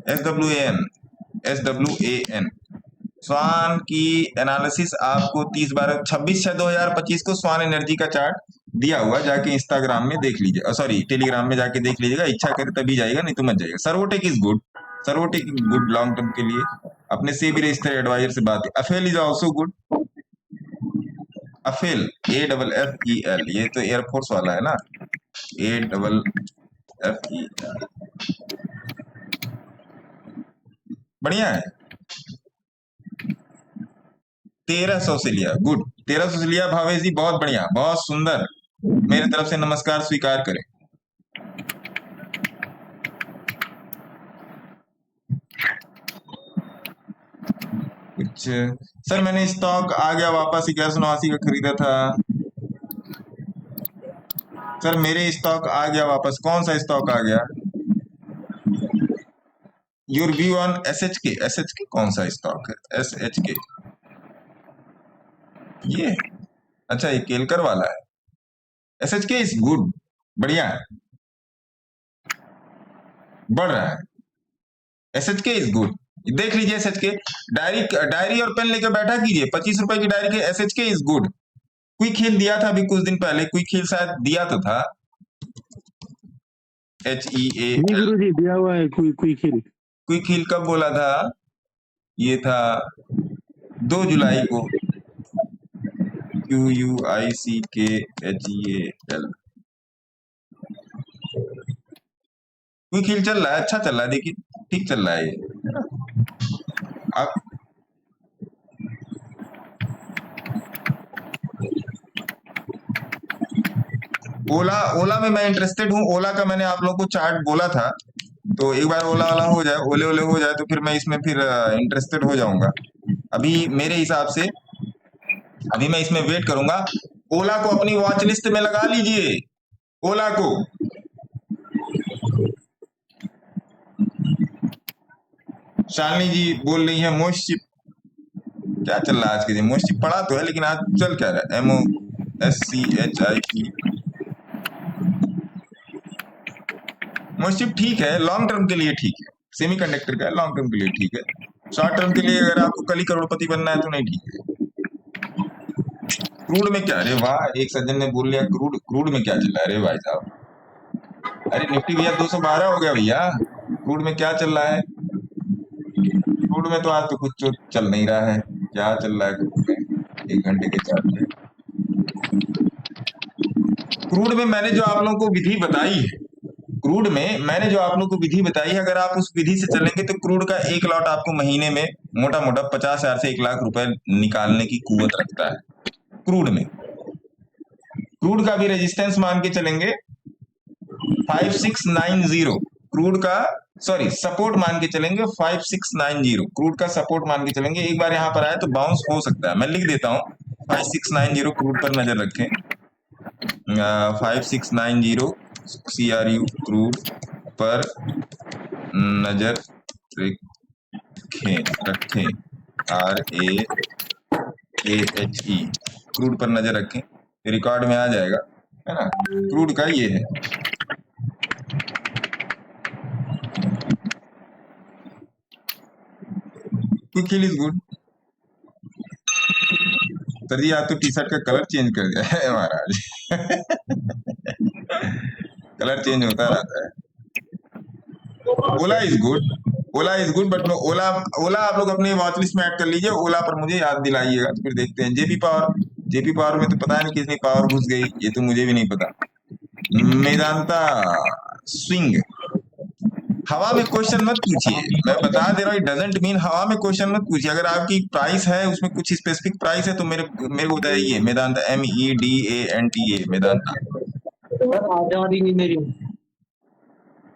SWAN स्वान की एनालिसिस आपको 26/6/2025 को स्वान एनर्जी का चार्ट दिया हुआ, जाके इंस्टाग्राम में देख लीजिए, सॉरी टेलीग्राम में जाके देख लीजिएगा। इच्छा करे तभी जाएगा, नहीं तो मत जाइएगा। Servotech is good, Servotech good long term के लिए। अपने सेबी रजिस्टर्ड एडवाइजर से बात है। Affle is also good, Affle AFFEL, ये तो एयरफोर्स वाला है ना, AFFEL। बढ़िया है। 1300 से लिया, गुड, 1300 से लिया भावेश जी, बहुत बढ़िया, बहुत सुंदर। मेरे तरफ से नमस्कार स्वीकार करें। कुछ सर मैंने स्टॉक आ गया वापस, 1189 का खरीदा था सर मेरे स्टॉक आ गया वापस। कौन सा स्टॉक आ गया? Your view on SHK। SHK कौन सा स्टॉक है? SHK ये, अच्छा ये केलकर वाला है। SHK इज गुड, बढ़िया है, बढ़ रहा है। SHK इज गुड, देख लीजिए SHK। डायरी और पेन लेकर बैठा कीजिए, 25 रुपए की डायरी के। SHK is good. क्विक हिल दिया था अभी कुछ दिन पहले, क्विक हिल शायद दिया तो था, HEAL। गुरु जी दिया हुआ है क्विक हिल। क्विक हिल कब बोला था? ये था 2 जुलाई को, QUICKHEAL। क्विक हिल चल रहा है, अच्छा चल रहा है, देखिए ठीक चल रहा है ये, है ना? अब ओला में मैं इंटरेस्टेड हूँ। ओला का मैंने आप लोगों को चार्ट बोला था, तो एक बार ओला वाला हो जाए, ओले हो जाए तो फिर मैं इसमें फिर इंटरेस्टेड हो जाऊंगा। अभी मेरे हिसाब से अभी मैं इसमें वेट करूंगा। ओला को अपनी वॉच लिस्ट में लगा लीजिए, ओला को। शालिनी जी बोल रही है मोस्टशिप। क्या चल रहा है आज के दिन? मोस्टशिप पड़ा तो है, लेकिन आज चल क्या रहा है? MOSCHIP। मोस्टशिप ठीक है, लॉन्ग टर्म के लिए ठीक है, सेमीकंडक्टर का लॉन्ग टर्म के लिए ठीक है। शॉर्ट टर्म के लिए अगर आपको कल ही करोड़पति बनना है तो नहीं ठीक है। क्रूड में क्या? अरे वाह, एक सज्जन ने बोल लिया क्रूड में क्या चल रहा है? अरे भाई साहब, अरे निफ्टी भैया 212 हो गया भैया। क्रूड में क्या चल रहा है? क्रूड में तो आज तो कुछ चल नहीं रहा है। क्या चल रहा है क्रूड में? 1 घंटे के चार्ट पे क्रूड में मैंने जो आप लोगों को विधि बताई है, क्रूड में मैंने जो आप लोगों को विधि बताई है, अगर आप उस विधि से चलेंगे तो क्रूड का एक लॉट आपको महीने में मोटा मोटा 50,000 से 1 लाख रुपए निकालने की कुवत रखता है। क्रूड में, क्रूड का भी रेजिस्टेंस मान के चलेंगे 5690। क्रूड का सपोर्ट मान के चलेंगे 5690। क्रूड का सपोर्ट मान के चलेंगे। एक बार यहाँ पर आए तो बाउंस हो सकता है, मैं लिख देता हूँ 5690। क्रूड पर नजर रखें, 5690 CRU क्रूड पर नजर रखें RAKHE क्रूड पर नजर रखें, रिकॉर्ड में आ जाएगा, है ना? क्रूड का ये है। Quick Heal is good. Sir ji आज तो टी शर्ट का कलर चेंज कर दिया है महाराज। कलर चेंज होता रहता है। Ola is good, Ola is good, but Ola आप लोग अपने वॉच लिस्ट में ऐड कर लीजिए। ओला पर मुझे याद दिलाइएगा, तो फिर देखते हैं। जेपी पावर में तो पता नहीं कितनी पावर घुस गई, ये तो मुझे भी नहीं पता। मेदांता स्विंग, हवा में क्वेश्चन मत पूछिए, मैं बता दे रहा हूँ, डजंट मीन हवा में क्वेश्चन मत पूछिए। अगर आपकी प्राइस है, उसमें कुछ स्पेसिफिक प्राइस है, तो मेरे को बताइए। Medanta MEDANTA, Medanta.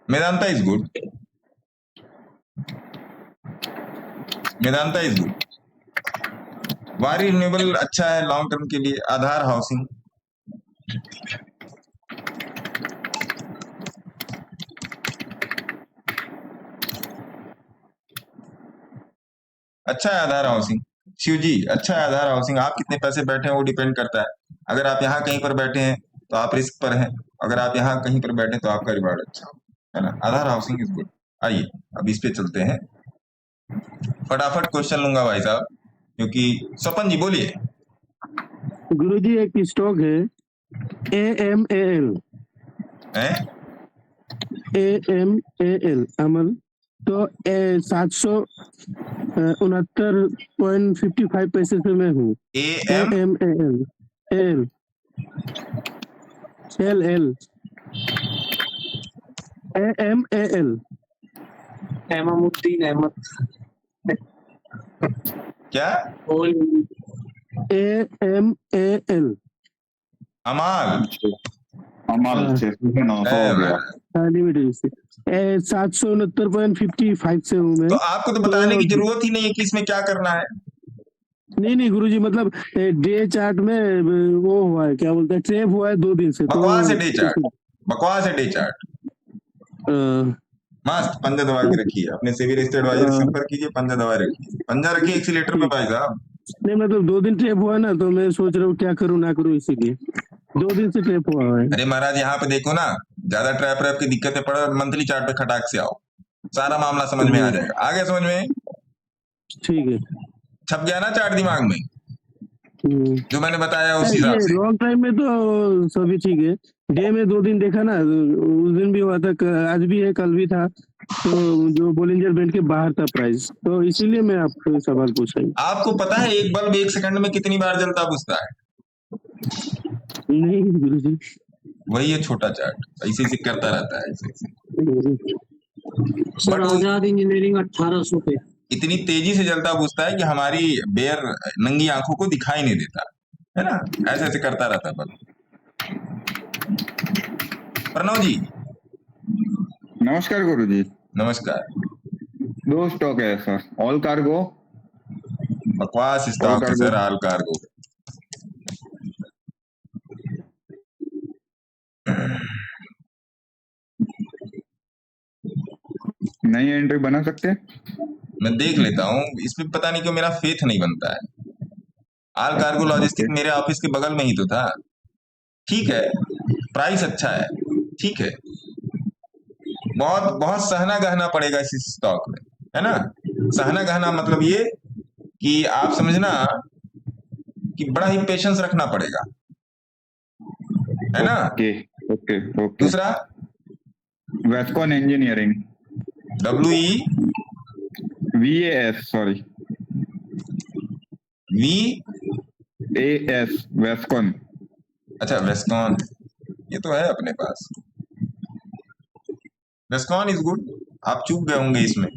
Medanta is good, Medanta is good. वारी रिन्यूएबल अच्छा है लॉन्ग टर्म के लिए। आधार हाउसिंग अच्छा है। आधार हाउसिंग, शिव जी अच्छा है आधार हाउसिंग। आप कितने पैसे बैठे हैं वो डिपेंड करता है। अगर आप यहाँ कहीं पर बैठे हैं तो आप रिस्क पर हैं, अगर आप यहाँ कहीं पर बैठे तो आपका रिवार्ड अच्छा है ना। आधार हाउसिंग इज गुड। आइए अब इस पे चलते हैं, फटाफट क्वेश्चन लूंगा भाई साहब, क्योंकि स्वपन जी बोलिए। गुरु जी एक स्टॉक है AMAL, AMAL अमल, तो 769.55 पैसे से मैं हूँ। AMAL AMAL एमामुद्दीन अहमद क्या? AMAL अमाल, अमाल 769.55 से हूँ मैं। तो आपको तो बताने की जरूरत ही नहीं है कि इसमें क्या करना है। नहीं नहीं गुरुजी, मतलब डे चार्ट में वो हुआ है, क्या बोलते हैं, ट्रेप हुआ है 2 दिन से, तो बकवास है डे चार्ट, बकवास है डे चार्ट। अ, मस्त पंजा दबा के रखिए, अपने सेबी रजिस्टर्ड एडवाइजर से संपर्क कीजिए, पंजा दबा रखिए, पंजा रखिए एक्सीलेटर पे भाई साहब। नहीं मतलब 2 दिन ट्रेप हुआ ना, तो मैं सोच रहा हूँ क्या करूँ ना करूँ, इसीलिए 2 दिन से ट्रेप हुआ है। अरे महाराज यहाँ पे देखो ना, ज्यादा ट्रैप रैप की दिक्कतें पड़े, मंथली चार्ट पे खटाक से आओ, सारा मामला समझ में आ जाएगा। आ गया समझ में? ठीक है। छप गया ना चार्ट दिमाग में, जो मैंने बताया उस ये हिसाब से। लॉन्ग टाइम में तो सभी ठीक है, डे में 2 दिन देखा ना, उस दिन भी हुआ था, आज भी है, कल भी था, तो जो बोलिंजर बैंड के बाहर था प्राइस, तो इसीलिए मैं आपको सवाल पूछा ही। आपको पता है एक बल्ब 1 सेकंड में कितनी बार जलता बुझता है? नहीं गुरुजी। वही है छोटा चार्ट, ऐसे ऐसे करता रहता है, ऐसे ऐसे। सर बट आजाद इंजीनियरिंग 1800 पे। इतनी तेजी से जलता बुझता है कि हमारी बेयर नंगी आंखों को दिखाई नहीं देता है ना, ऐसे ऐसे करता रहता है बल्ब। प्रणव जी नमस्कार गुरुजी। नमस्कार। 2 स्टॉक है सर, ऑल कार्गो। बकवास स्टॉक है सर, ऑल कार्गो। नई एंट्री बना सकते हैं? मैं देख लेता हूँ, इसमें पता नहीं क्यों मेरा फेथ नहीं बनता है। ऑल कार्गो लॉजिस्टिक मेरे ऑफिस के बगल में ही तो था। ठीक है, प्राइस अच्छा है, ठीक है, बहुत बहुत सहना गहना पड़ेगा इस स्टॉक में, है ना। सहना गहना मतलब ये कि आप समझना कि बड़ा ही पेशेंस रखना पड़ेगा, है ना। Okay okay okay. दूसरा Wescon engineering, WE VAS sorry VAS, Wescon. अच्छा वेस्कॉन, ये तो है अपने पास। वेस्कॉन इज गुड, आप चूक गए होंगे इसमें,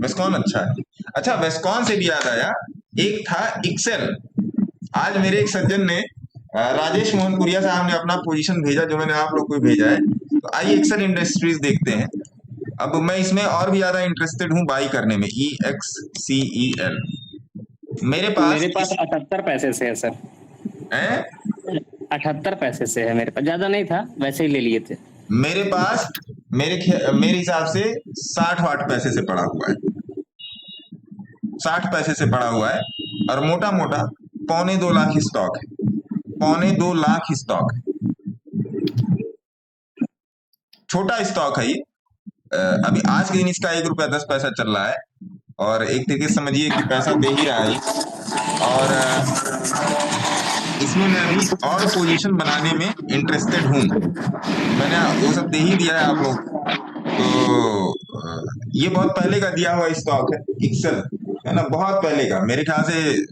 वेस्कॉन अच्छा है। अच्छा वेस्कॉन से भी याद आया, एक था एक्सेल। आज मेरे एक सज्जन ने राजेश मोहनपुरिया साहब ने अपना पोजीशन भेजा, जो मैंने आप लोग को भेजा है, तो आइए एक्सेल इंडस्ट्रीज देखते हैं। अब मैं इसमें और भी ज्यादा इंटरेस्टेड हूँ बाई करने में, EXCEL। मेरे पास 78 पैसे से है सर। है 78 पैसे से है मेरे पास, ज्यादा नहीं था, वैसे ही ले लिए थे। मेरे पास मेरे हिसाब से 60 वाट पैसे से पड़ा हुआ है, 60 पैसे से पड़ा हुआ है, और मोटा मोटा 1.25 लाख स्टॉक है, 1.25 लाख स्टॉक है। छोटा स्टॉक है ये। अभी आज के दिन इसका 1 रुपया 10 पैसा चल रहा है, और एक तरीके से समझिए कि पैसा दे ही रहा है। और इसमें मैं अभी और पोजीशन बनाने में इंटरेस्टेड हूँ, मैंने वो सब दे ही दिया है आप लोग तो। ये बहुत पहले का दिया हुआ स्टॉक है एक्सेल, है ना, बहुत पहले का, मेरे ख्याल से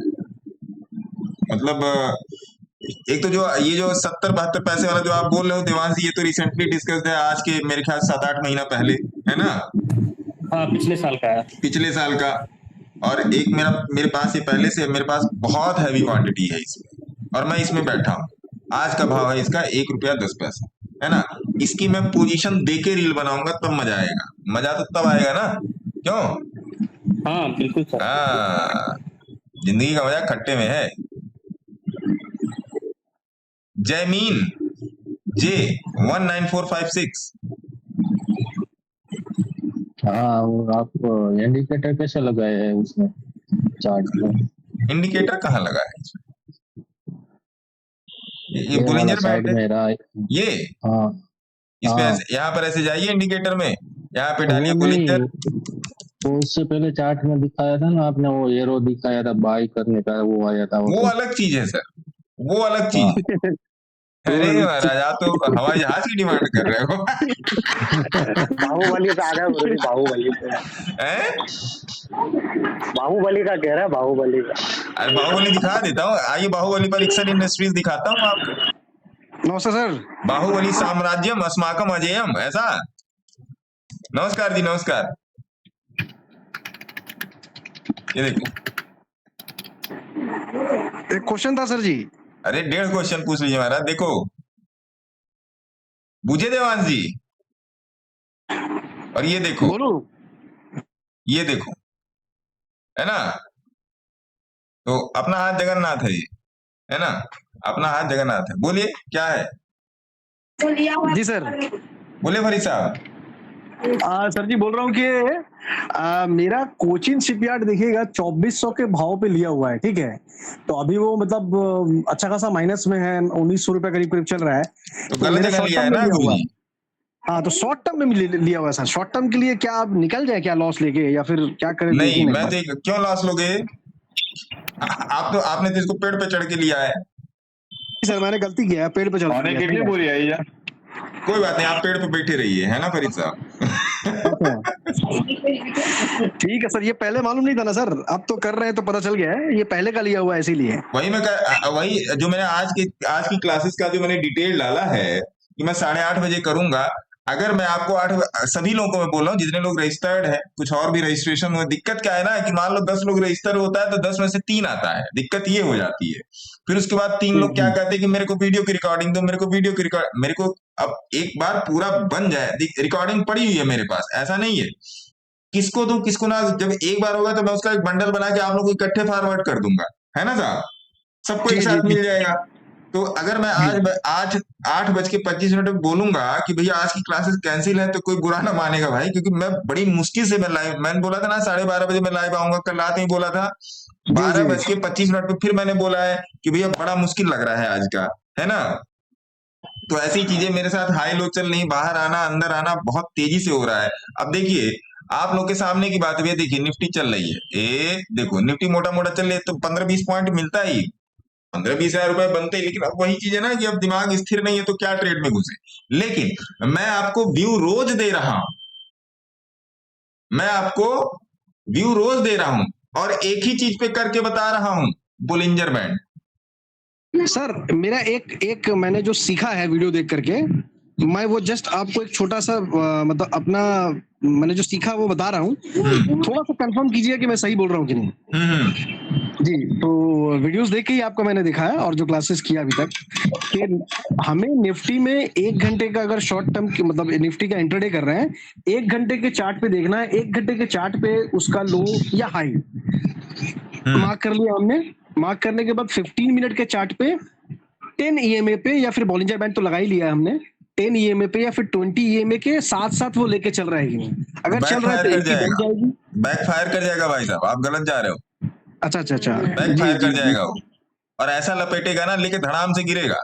मतलब एक तो जो ये जो 70-72 पैसे वाला जो आप बोल रहे हो देवांश, ये तो रिसेंटली डिस्कस्ड है, आज के मेरे ख्याल 7-8 महीना पहले, है ना। हाँ पिछले साल का है। पिछले साल का। और एक मेरे पास ये पहले से, मेरे पास बहुत हैवी क्वांटिटी है इसमें, और मैं इसमें बैठा हूँ। आज का भाव है इसका 1 रुपया 10 पैसा, है ना। इसकी मैं पोजीशन देके रील बनाऊंगा, तब मजा आएगा, मजा तो तब आएगा ना, क्यों? हाँ बिल्कुल सर। हाँ, जिंदगी का मजा खट्टे में है। जयमीन J 19456। हाँ, और आप इंडिकेटर कैसे लगाए हैं उसमें चार्ट में? इंडिकेटर कहाँ लगा है इसमें? ये वाला बोलिंजर साइड बैंड है में रहा है। ये। हाँ इस पे हाँ। यहाँ पर ऐसे जाइए इंडिकेटर में, यहाँ पे वो डालिए नहीं, बोलिंजर। वो उससे पहले चार्ट में दिखाया था ना आपने, वो एरो दिखाया था बाई करने का, वो आया था वो तो। अलग चीज है सर, वो अलग चीज है। अरे महाराज आप तो हवाई जहाज की डिमांड कर रहे हो। बाहुबली का आ गया गुरुजी, बाहुबली हैं? बाहुबली का कह रहा है, बाहुबली का। अरे बाहुबली दिखा देता हूँ, आइए बाहुबली पर एक्सेल इंडस्ट्रीज दिखाता हूँ आपको। नमस्ते सर। बाहुबली साम्राज्यम अस्माकम अजेयम, ऐसा। नमस्कार जी, नमस्कार। ये देखो, एक क्वेश्चन था सर जी। अरे 1.5 क्वेश्चन पूछ लीजिए महाराज। देखो बुझे देवांश जी, और ये देखो, बोलो। ये देखो, है ना। तो अपना हाथ जगन्नाथ है ना, अपना हाथ जगन्नाथ है। बोलिए क्या है, जी सर। बोलिए फरीद साहब। सर जी बोल रहा हूँ कि मेरा कोचिन शिपयार्ड देखिएगा 2400 के भाव पे लिया हुआ है, ठीक है। तो अभी वो मतलब अच्छा खासा माइनस में है, 1900 रुपए करीब करीब चल रहा है। तो गलत मेरा जगह short लिया है term में ना लिया हुआ गुरुजी। है। हाँ, तो शॉर्ट टर्म में लिया हुआ है सर। शॉर्ट टर्म के लिए क्या आप निकल जाए क्या लॉस लेके, या फिर क्या करें? नहीं, देखिए मैं तो क्यों लॉस लोगे, आपने तो इसको पेड़ पे चढ़ के लिया है। सर मैंने गलती किया है, पेड़ पे चढ़ होने के कितनी पूरी आई है? कोई बात नहीं, आप पेड़ पे बैठे रहिए, है ना फरीद साहब। ठीक है सर, ये पहले मालूम नहीं था ना सर, अब तो कर रहे हैं तो पता चल गया है, ये पहले का लिया हुआ है इसीलिए। वही जो मैंने आज की क्लासेस का जो मैंने डिटेल डाला है कि मैं 8:30 बजे करूंगा। अगर मैं आपको 8 सभी लोगों को मैं बोल रहा हूँ जितने लोग रजिस्टर्ड है, कुछ और भी रजिस्ट्रेशन हुए। दिक्कत क्या है ना कि मान लो 10 लोग रजिस्टर होता है तो 10 में से 3 आता है, दिक्कत ये हो जाती है। फिर उसके बाद 3 लोग क्या कहते हैं कि मेरे को वीडियो की रिकॉर्डिंग दो, मेरे को वीडियो की रिकॉर्ड, मेरे को अब एक बार पूरा बन जाए, रिकॉर्डिंग पड़ी हुई है मेरे पास, ऐसा नहीं है। किसको दूं किसको ना, जब एक बार होगा तो मैं उसका एक बंडल बना के आप लोग को इकट्ठे फॉरवर्ड कर दूंगा, है ना साहब, सबको एक साथ मिल जाएगा। तो अगर मैं आज 8:25 पे बोलूंगा कि भैया आज की क्लासेस कैंसिल है, तो कोई बुरा ना मानेगा भाई, क्योंकि मैं बड़ी मुश्किल से मैंने बोला था ना 12:30 बजे मैं लाइव आऊंगा, कल रात में बोला था। 12:25 पे फिर मैंने बोला है कि भैया बड़ा मुश्किल लग रहा है आज का, है ना। तो ऐसी चीजें मेरे साथ हाई लो चल नहीं, बाहर आना अंदर आना बहुत तेजी से हो रहा है। अब देखिए आप लोग के सामने की बात है, देखिए निफ्टी चल रही है, देखो निफ्टी मोटा मोटा चल रही है तो 15-20 पॉइंट मिलता ही, 15-20 हजार रुपए बनते ही। लेकिन अब वही चीज है ना कि अब दिमाग स्थिर नहीं है तो क्या ट्रेड में घुसे। लेकिन मैं आपको व्यू रोज दे रहा हूं, मैं आपको व्यू रोज दे रहा हूं और एक ही चीज पे करके बता रहा हूं, बोलिंजर बैंड। सर मेरा एक मैंने जो सीखा है वीडियो देख करके, मैं वो जस्ट आपको एक छोटा सा मतलब अपना मैंने जो सीखा वो बता रहा हूँ, थोड़ा सा कंफर्म कीजिए कि मैं सही बोल रहा हूँ कि नहीं। जी, तो वीडियोस देख के ही आपको मैंने दिखाया और जो क्लासेस किया अभी तक, कि हमें निफ्टी में 1 घंटे का अगर शॉर्ट टर्म मतलब निफ्टी का इंट्राडे कर रहे हैं, 1 घंटे के चार्ट पे देखना है, 1 घंटे के चार्ट पे उसका लो या हाई मार्क कर लिया हमने। मार्क करने के बाद 15 मिनट के चार्ट पे 10 EMA पे या फिर बॉलिंजर बैंड तो लगा ही लिया है हमने, 10 EMA पे या फिर 20 EMA के साथ साथ वो लेके चल रहा है कि नहीं। अगर चल रहा है तो एक ही बन जाएगी, बैकफायर कर जाएगा भाई साहब, आप गलत जा रहे हो। अच्छा, बैकफायर कर जाएगा वो, और ऐसा लपेटेगा ना, लेके धड़ाम से गिरेगा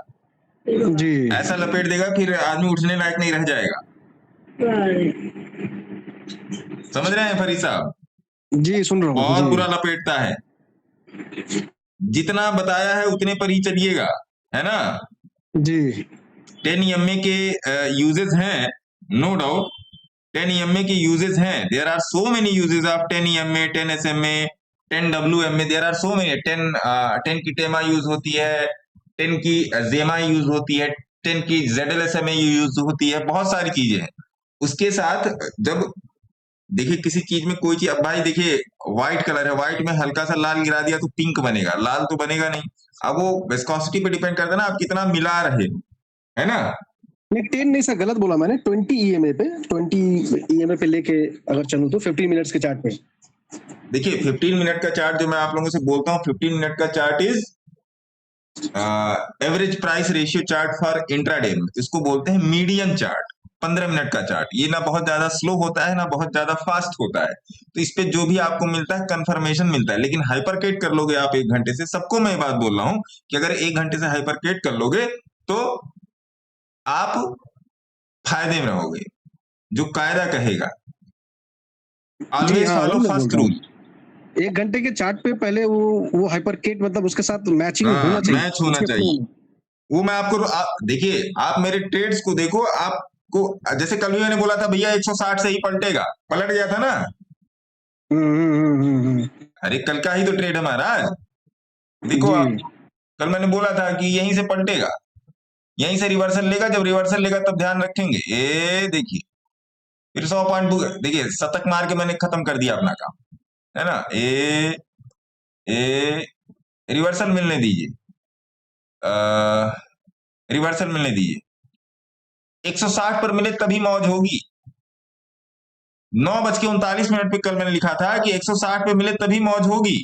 जी, ऐसा लपेट देगा, फिर आदमी उठने लायक नहीं रह जाएगा। समझ रहे हैं फरीद साहब? जी सुन रहा हूँ, बहुत बुरा लपेटता है। जितना बताया है उतने पर ही चलिएगा, है ना जी। 10 EMA के यूजेस हैं, नो डाउट 10 EMA के यूजेस हैं। There are so many uses of 10 EMA, 10 SMA, 10 WMA, there are so many. 10 की टेमा यूज होती है, 10 की जेमा यूज होती है, 10 की ZLSMA यूज होती है, बहुत सारी चीजें हैं। उसके साथ जब देखिए किसी चीज में कोई चीज, अब भाई देखिए व्हाइट कलर है, व्हाइट में हल्का सा लाल गिरा दिया तो पिंक बनेगा, लाल तो बनेगा नहीं। अब वो विस्कोसिटी पे डिपेंड करता है ना, आप कितना मिला रहे हो, है ना। नहीं 10 नहीं सर, गलत बोला मैंने, 20 EMA पे, 20 EMA पे लेके अगर चलूं तो 15 मिनट्स के चार्ट पे। देखिए 15 मिनट का चार्ट जो मैं आप लोगों से बोलता हूँ, 15 मिनट का chart is average price ratio chart for intraday, इसको बोलते हैं मीडियन चार्ट। 15 मिनट का चार्ट, ये ना बहुत ज्यादा स्लो होता है ना बहुत ज्यादा फास्ट होता है, तो इस पे जो भी आपको मिलता है कंफर्मेशन मिलता है। लेकिन हाइपरकेट कर लोगे आप 1 घंटे से, सबको मैं ये बात बोल रहा हूं कि अगर 1 घंटे से हाइपरकेट कर लोगे तो आप फायदे में रहोगे। जो कायदा कहेगा, ऑलवेज फॉलो फर्स्ट रूल। 1 घंटे के चार्ट पे पहले वो हाइपरकेट मतलब उसके साथ मैचिंग होना चाहिए, मैच होना चाहिए। वो मैं आपको देखिए, आप मेरे ट्रेड्स को देखो, आपको जैसे कल भी मैंने बोला था भैया 160 से ही पलटेगा, पलट गया था ना। अरे कल का ही तो ट्रेड है महाराज, देखो आप, कल मैंने बोला था कि यहीं से पलटेगा, यहीं से रिवर्सल लेगा, जब रिवर्सल लेगा तब ध्यान रखेंगे। ये देखिए फिर 100 पॉइंट देखिए शतक मार के मैंने खत्म कर दिया अपना काम, है ना। रिवर्सल मिलने दीजिए, रिवर्सल मिलने दीजिए। 160 पर मिले तभी मौज होगी। 9:39 पे कल मैंने लिखा था कि 160 पे मिले तभी मौज होगी।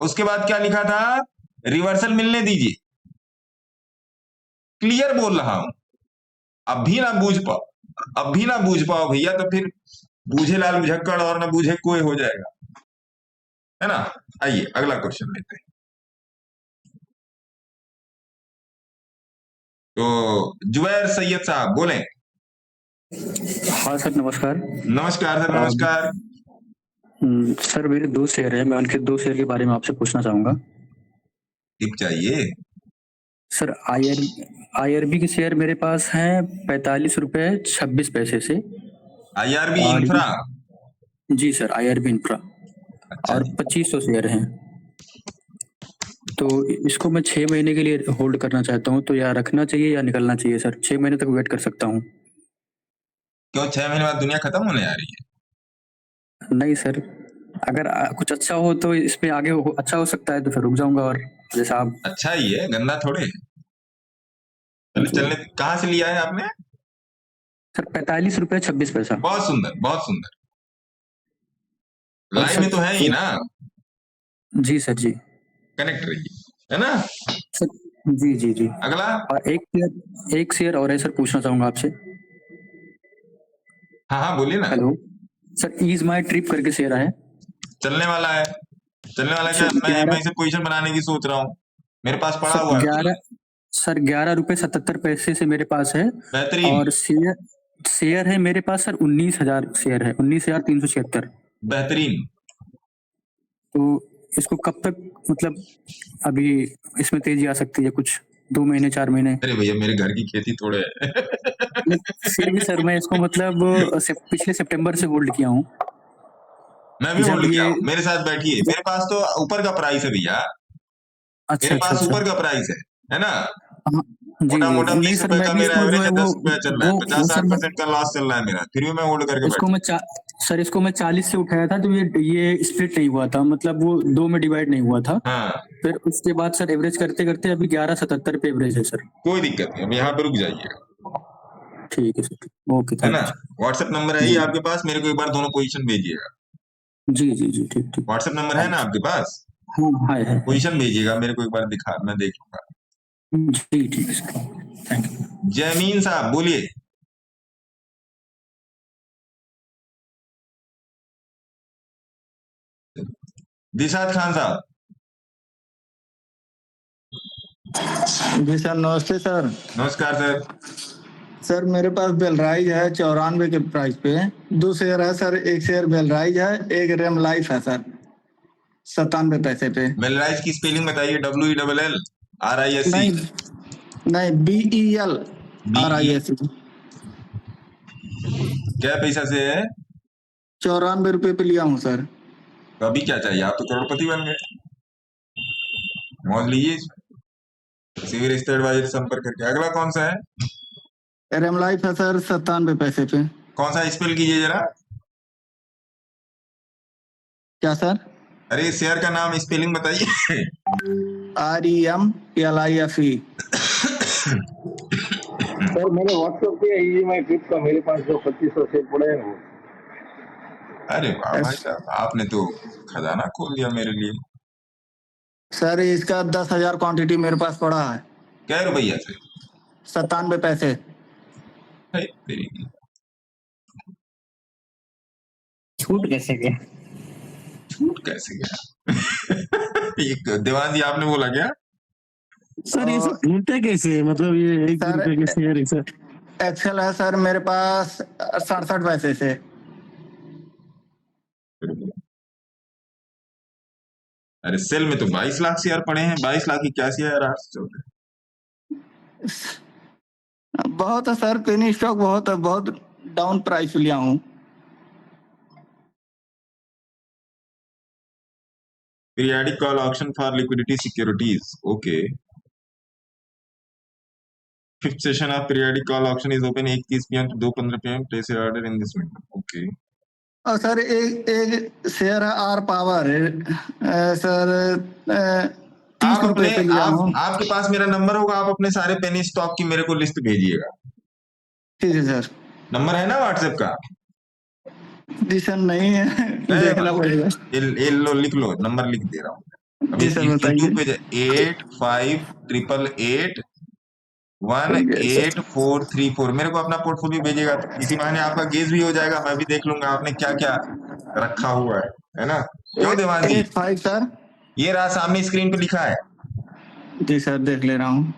उसके बाद क्या लिखा था, रिवर्सल मिलने दीजिए। क्लियर बोल रहा हूं, अब भी ना बूझ पाओ भैया, तो फिर बूझे लाल बुझक्कड़ और ना बूझे कोई हो जाएगा, है ना। आइए अगला क्वेश्चन लेते हैं। तो जुबैर सैयद साहब बोले। हाँ सर नमस्कार। नमस्कार सर, नमस्कार। सर मेरे 2 शेयर है, मैं उनके 2 शेयर के बारे में आपसे पूछना चाहूंगा। टिप चाहिए सर आईआरबी के शेयर मेरे पास हैं 45 रुपए 26 पैसे से। IRB और इंफ्रा। जी सर आईआरबी इंफ्रा, अच्छा और जी। 2500 शेयर हैं। तो इसको मैं 6 महीने के लिए होल्ड करना चाहता हूँ, तो या रखना चाहिए या निकलना चाहिए सर? 6 महीने तक वेट कर सकता हूँ? क्यों 6 महीने बाद दुनिया खत्म होने आ रही है? नहीं सर, अगर कुछ अच्छा हो तो इसमें आगे अच्छा हो सकता है, तो फिर रुक जाऊंगा। और जैसा आप अच्छा ही है, गंदा थोड़े। चलने कहाँ से लिया है आपने? सर 45 रुपए 26 पैसा। बहुत सुंदर, बहुत सुंदर। और लाइव में तो है ही ना, जी सर जी, कनेक्ट रहिए, है ना। सर जी जी जी। अगला। और एक शेयर और है सर, पूछना चाहूंगा आपसे। हाँ बोलिए ना। हेलो सर, ईज माई ट्रिप करके शेयर है, चलने वाला है। चलने वाला क्या, मैं इसे पोजीशन बनाने की सोच रहा हूँ, मेरे पास पड़ा हुआ है। 11 रुपए 77 पैसे से मेरे पास है। बेहतरीन। और शेयर है मेरे पास सर 19,000 शेयर है, 19,376। बेहतरीन। तो इसको कब तक, मतलब अभी इसमें तेजी आ सकती है? कुछ 2 महीने 4 महीने? अरे भैया मेरे घर की खेती थोड़े है। फिर भी सर मैं इसको मतलब पिछले सितंबर से होल्ड किया हूँ। मैं भी होल्ड किया हूँ, मेरे साथ बैठिए। मेरे पास तो ऊपर का प्राइस है भैया। मेरे पास ऊपर का प्राइस है ना। मोटा मोटा 20 रुपए का मेरा एवरेज है, 10 रुपया चल रहा है, 50-60% का लॉस चल रहा है मेरा, फिर भी मैं होल्ड करके इसको मैं 40 से उठाया था, तो ये स्प्लिट नहीं हुआ था, मतलब वो 2 में डिवाइड नहीं हुआ था। हाँ। फिर उसके बाद सर एवरेज करते करते अभी 11.77 पे एवरेज है सर। कोई दिक्कत नहीं, अब यहाँ पे रुक जाइएगा। ठीक है सर, ओके, है ना। व्हाट्सएप नंबर है ही आपके पास, मेरे को एक बार दोनों पोजीशन भेजिएगा। जी जी जी, ठीक ठीक। व्हाट्सएप नंबर है ना आपके पास? हाँ है। पोजीशन भेजिएगा मेरे को एक बार, दिखा, मैं देखूंगा। जी ठीक है सर, थैंक यू। जयमीन साहब बोलिए। दिशात खान साहब। जी सर नमस्ते सर। नमस्कार सर। सर मेरे पास बेलराइज है 94 के प्राइस पे, 2 शेयर है सर। एक शेयर बेलराइज है, एक रेम लाइफ है सर 97 पैसे पे। बेलराइज की स्पेलिंग बताइए। WELLRISE? नहीं BEL RISE। क्या पैसा से है? 94 रुपए पे लिया हूँ सर। तो अभी क्या चाहिए, आप तो करोड़पति बन गए। मौज लीजिए, सिविल रिश्ते एडवाइजर संपर्क करके। अगला कौन सा है? रेम लाइफ है सर 97 पैसे पे। कौन सा स्पेल कीजिए जरा। क्या सर? अरे शेयर का नाम स्पेलिंग बताइए। REMLIFE। सर मेरे व्हाट्सएप पे EMI ट्रिप का मेरे पास जो 2500 शेयर पड़े हैं वो। अरे वाह भाई साहब, आपने तो खजाना खोल दिया मेरे लिए। सर इसका 10,000 क्वांटिटी मेरे पास पड़ा है। क्या रुपया से? 97 पैसे। छूट कैसे गया? छूट कैसे गया? देवान जी आपने बोला क्या? सर ये सब ढूंढते कैसे, मतलब ये 1 रुपए के शेयर सर? एक्सेल है सर मेरे पास 67 पैसे से। अरे सेल में तो 22 लाख शेयर पड़े हैं, 22 लाख 81,800 चल रहे। बहुत है सर, पेनी स्टॉक बहुत है, बहुत डाउन प्राइस लिया हूँ। Periodic call auction for liquidity securities. Okay. 5th session of periodic call auction is open 1:30 PM to 2:15 PM. Place your order in this window. Okay. और सर एक शेयर है आर पावर सर 30 रुपए पे लिया हूँ। आपके पास मेरा नंबर होगा, आप अपने सारे पेनी स्टॉक की मेरे को लिस्ट भेजिएगा। ठीक है सर। नंबर है ना व्हाट्सएप का? जी सर नहीं है, देखना पड़ेगा। लो लिख लो, नंबर लिख दे रहा हूँ। अब जी सर बताइए। यूट्यूब पे 8588118434 मेरे को अपना पोर्टफोलियो भेजेगा तो इसी बहाने आपका गेज भी हो जाएगा, मैं भी देख लूंगा आपने क्या क्या रखा हुआ है ना? क्यों देवान जी? 85 सर। ये रहा सामने स्क्रीन पे लिखा है। जी सर देख ले रहा हूँ।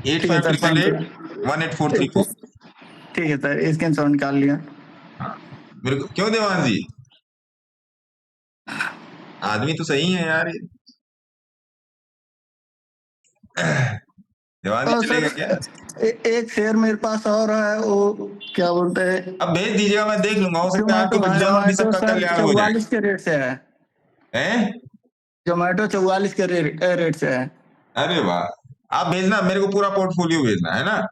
8588188434। ठीक है सर, स्क्रीन शॉट निकाल लिया। मेरे को क्यों देवान जी? आदमी तो सही है यार ये। देवान जी चलेगा क्या? एक शेयर मेरे पास और है, वो क्या बोलते हैं, अब भेज दीजिएगा, मैं देख लूंगा, हो सकता है आपके बहाने और भी सबका कल्याण हो जाए। 44 के रेट से है। हैं? जोमेटो 44 के रेट से है। अरे वाह, आप भेजना, मेरे को पूरा पोर्टफोलियो भेजना है ना?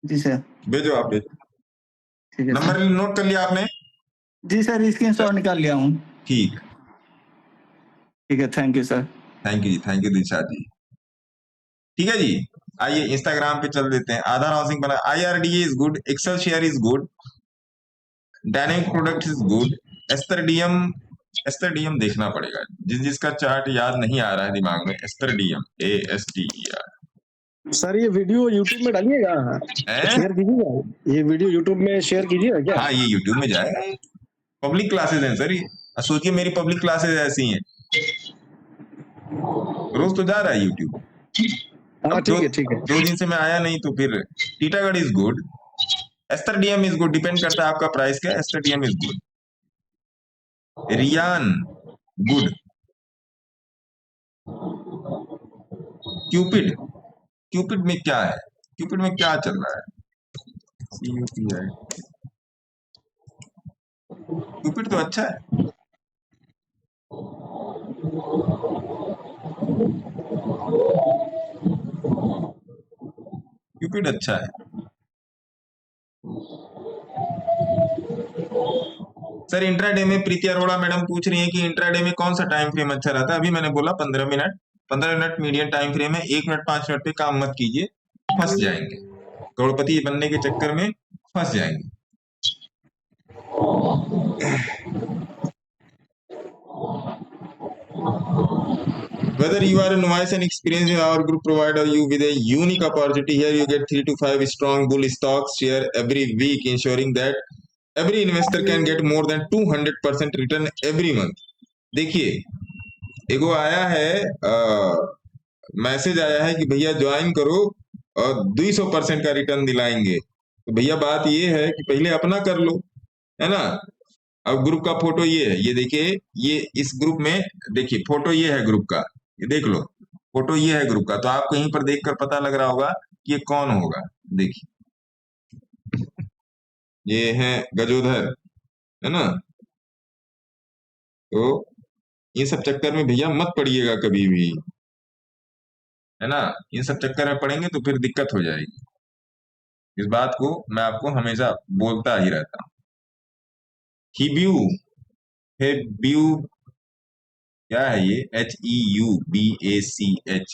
जी सर। भेजो, आप भेजो। ठीक है नंबर नोट कर लिया आपने? जी सर, स्क्रीन शॉट निकाल लिया हूँ। ठीक है, thank you sir. Thank you Dilshad ji. ठीक है जी, आइए इंस्टाग्राम पे चल देते हैं। आधार हाउसिंग बना, IRDA is good, Excel share is good, dynamic product is good, Aster DM देखना पड़ेगा, जिसका चार्ट याद नहीं आ रहा है दिमाग में। एस्टरडीएम, ASTER। सर ये वीडियो यूट्यूब में डालिएगा, शेयर कीजिएगा, ये वीडियो यूट्यूब में शेयर कीजिएगा क्या? हाँ, ये यूट्यूब में जाएगा। पब्लिक क्लासेस हैं सर ये, सोचिए मेरी पब्लिक क्लासेस ऐसी हैं, रोज तो जा रहा है यूट्यूब। हाँ ठीक है। 2 दिन से मैं आया नहीं तो फिर Titagarh is good, Aster DM is good, depend करता है आपका प्राइस क्या। एस्टरडीएम इज गुड, रियान गुड, क्यूपिड में क्या है? क्यूपिड में क्या चल रहा है? क्यूपिड तो अच्छा है। क्यूपिड अच्छा है सर। इंट्राडे में प्रीति अरोड़ा मैडम पूछ रही हैं कि इंट्राडे में कौन सा टाइम फ्रेम अच्छा रहता है। अभी मैंने बोला 15 मिनट मीडियम टाइम फ्रेम है। 1 मिनट 5 मिनट पे काम मत कीजिए, फंस जाएंगे, करोड़पति बनने के चक्कर में फंस जाएंगे। Whether you are a novice and experienced in our group, provide you with a unique opportunity. Here you get 3 to 5 strong bull stocks share every week, ensuring that every investor can get more than 200% return every month. देखिए, एगो आया है मैसेज आया है कि भैया ज्वाइन करो और 200% का रिटर्न दिलाएंगे। तो भैया बात ये है कि पहले अपना कर लो, है ना? अब ग्रुप का फोटो ये है, ये देखिए, ये इस ग्रुप में देखिए फोटो ये है ग्रुप का, ये देख लो, फोटो ये है ग्रुप का। तो आप कहीं पर देखकर पता लग रहा होगा कि ये कौन होगा। देखिए, ये है गजोधर, है ना? तो ये सब चक्कर में भैया मत पड़िएगा कभी भी, है ना? इन सब चक्कर में पड़ेंगे तो फिर दिक्कत हो जाएगी। इस बात को मैं आपको हमेशा बोलता ही रहता हूँ। HEBU क्या है ये? HEUBACH, HEUBACH,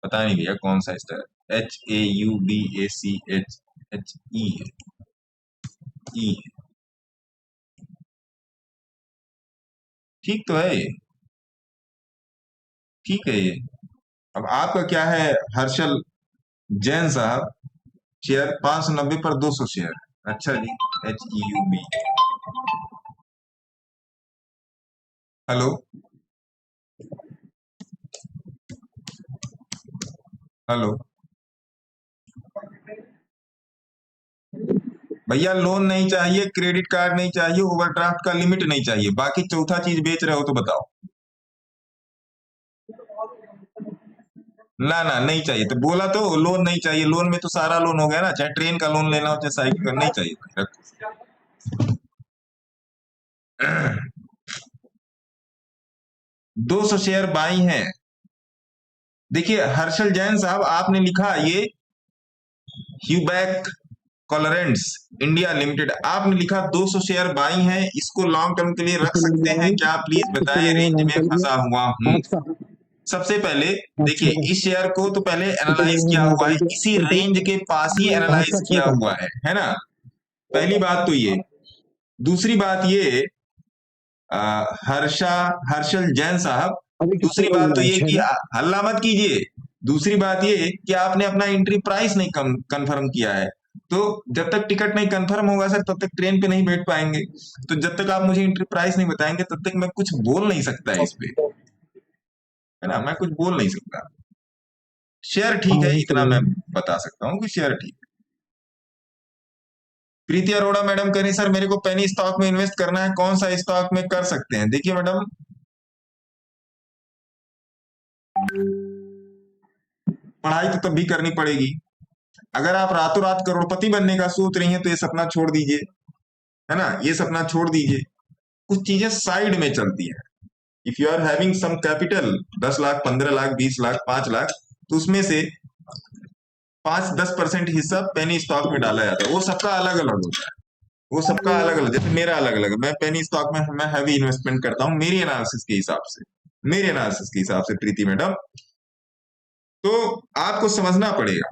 पता नहीं भैया कौन सा इस तरह। HAUBACH, HE है, E है, ठीक तो है ये, ठीक है ये। अब आपका क्या है हर्षल जैन साहब? शेयर 590 पर 200 शेयर। अच्छा जी, HEUB। हेलो हेलो भैया, लोन नहीं चाहिए, क्रेडिट कार्ड नहीं चाहिए, ओवरड्राफ्ट का लिमिट नहीं चाहिए, बाकी चौथा चीज बेच रहे हो तो बताओ। ना नहीं चाहिए तो बोला तो लोन नहीं चाहिए। लोन में तो सारा लोन हो गया ना, चाहे ट्रेन का लोन लेना हो चाहे साइकिल का, नहीं चाहिए। रखो 200 शेयर बाई हैं। देखिए हर्षल जैन साहब, आपने लिखा ये ह्यूबैक कॉलरेंट्स इंडिया लिमिटेड, आपने लिखा 200 शेयर बाई हैं, इसको लॉन्ग टर्म के लिए रख सकते हैं क्या? प्लीज बताएं, रेंज में फंसा हुआ हूँ। सबसे पहले देखिए इस शेयर को तो पहले एनालाइज किया हुआ है, इसी रेंज के पास ही एनालाइज किया हुआ है ना। पहली बात तो ये। दूसरी बात ये हर्षल जैन साहब, दूसरी बात तो ये कि हल्ला मत कीजिए। दूसरी बात ये कि आपने अपना एंट्री प्राइस नहीं कंफर्म किया है, तो जब तक टिकट नहीं कंफर्म होगा सर तब तक ट्रेन पे नहीं बैठ पाएंगे। तो जब तक आप मुझे एंट्री प्राइस नहीं बताएंगे तब तक मैं कुछ बोल नहीं सकता इस पे, है ना, मैं कुछ बोल नहीं सकता। शेयर ठीक है, इतना मैं बता सकता हूँ कि शेयर ठीक है। प्रीति अरोड़ा मैडम कह रही सर मेरे को पेनी स्टॉक में इन्वेस्ट करना है, कौन सा स्टॉक में कर सकते हैं? देखिए मैडम, पढ़ाई तो तब भी करनी पड़ेगी। अगर आप रातों रात करोड़पति बनने का सोच रही हैं तो ये सपना छोड़ दीजिए, है ना, ये सपना छोड़ दीजिए। कुछ चीजें साइड में चलती हैं। If you are having some capital 10 lakh 15 lakh 20 lakh 5 lakh, तो उसमें से 5-10% हिस्सा पेनी स्टॉक में डाला जाता है। वो सबका अलग अलग होता है, वो सबका अलग अलग। जैसे मेरा अलग अलग है, मैं पेनी स्टॉक में मैं हैवी इन्वेस्टमेंट करता हूँ मेरी एनालिसिस के हिसाब से, मेरे एनालिसिस के हिसाब से प्रीति मैडम। तो आपको समझना पड़ेगा,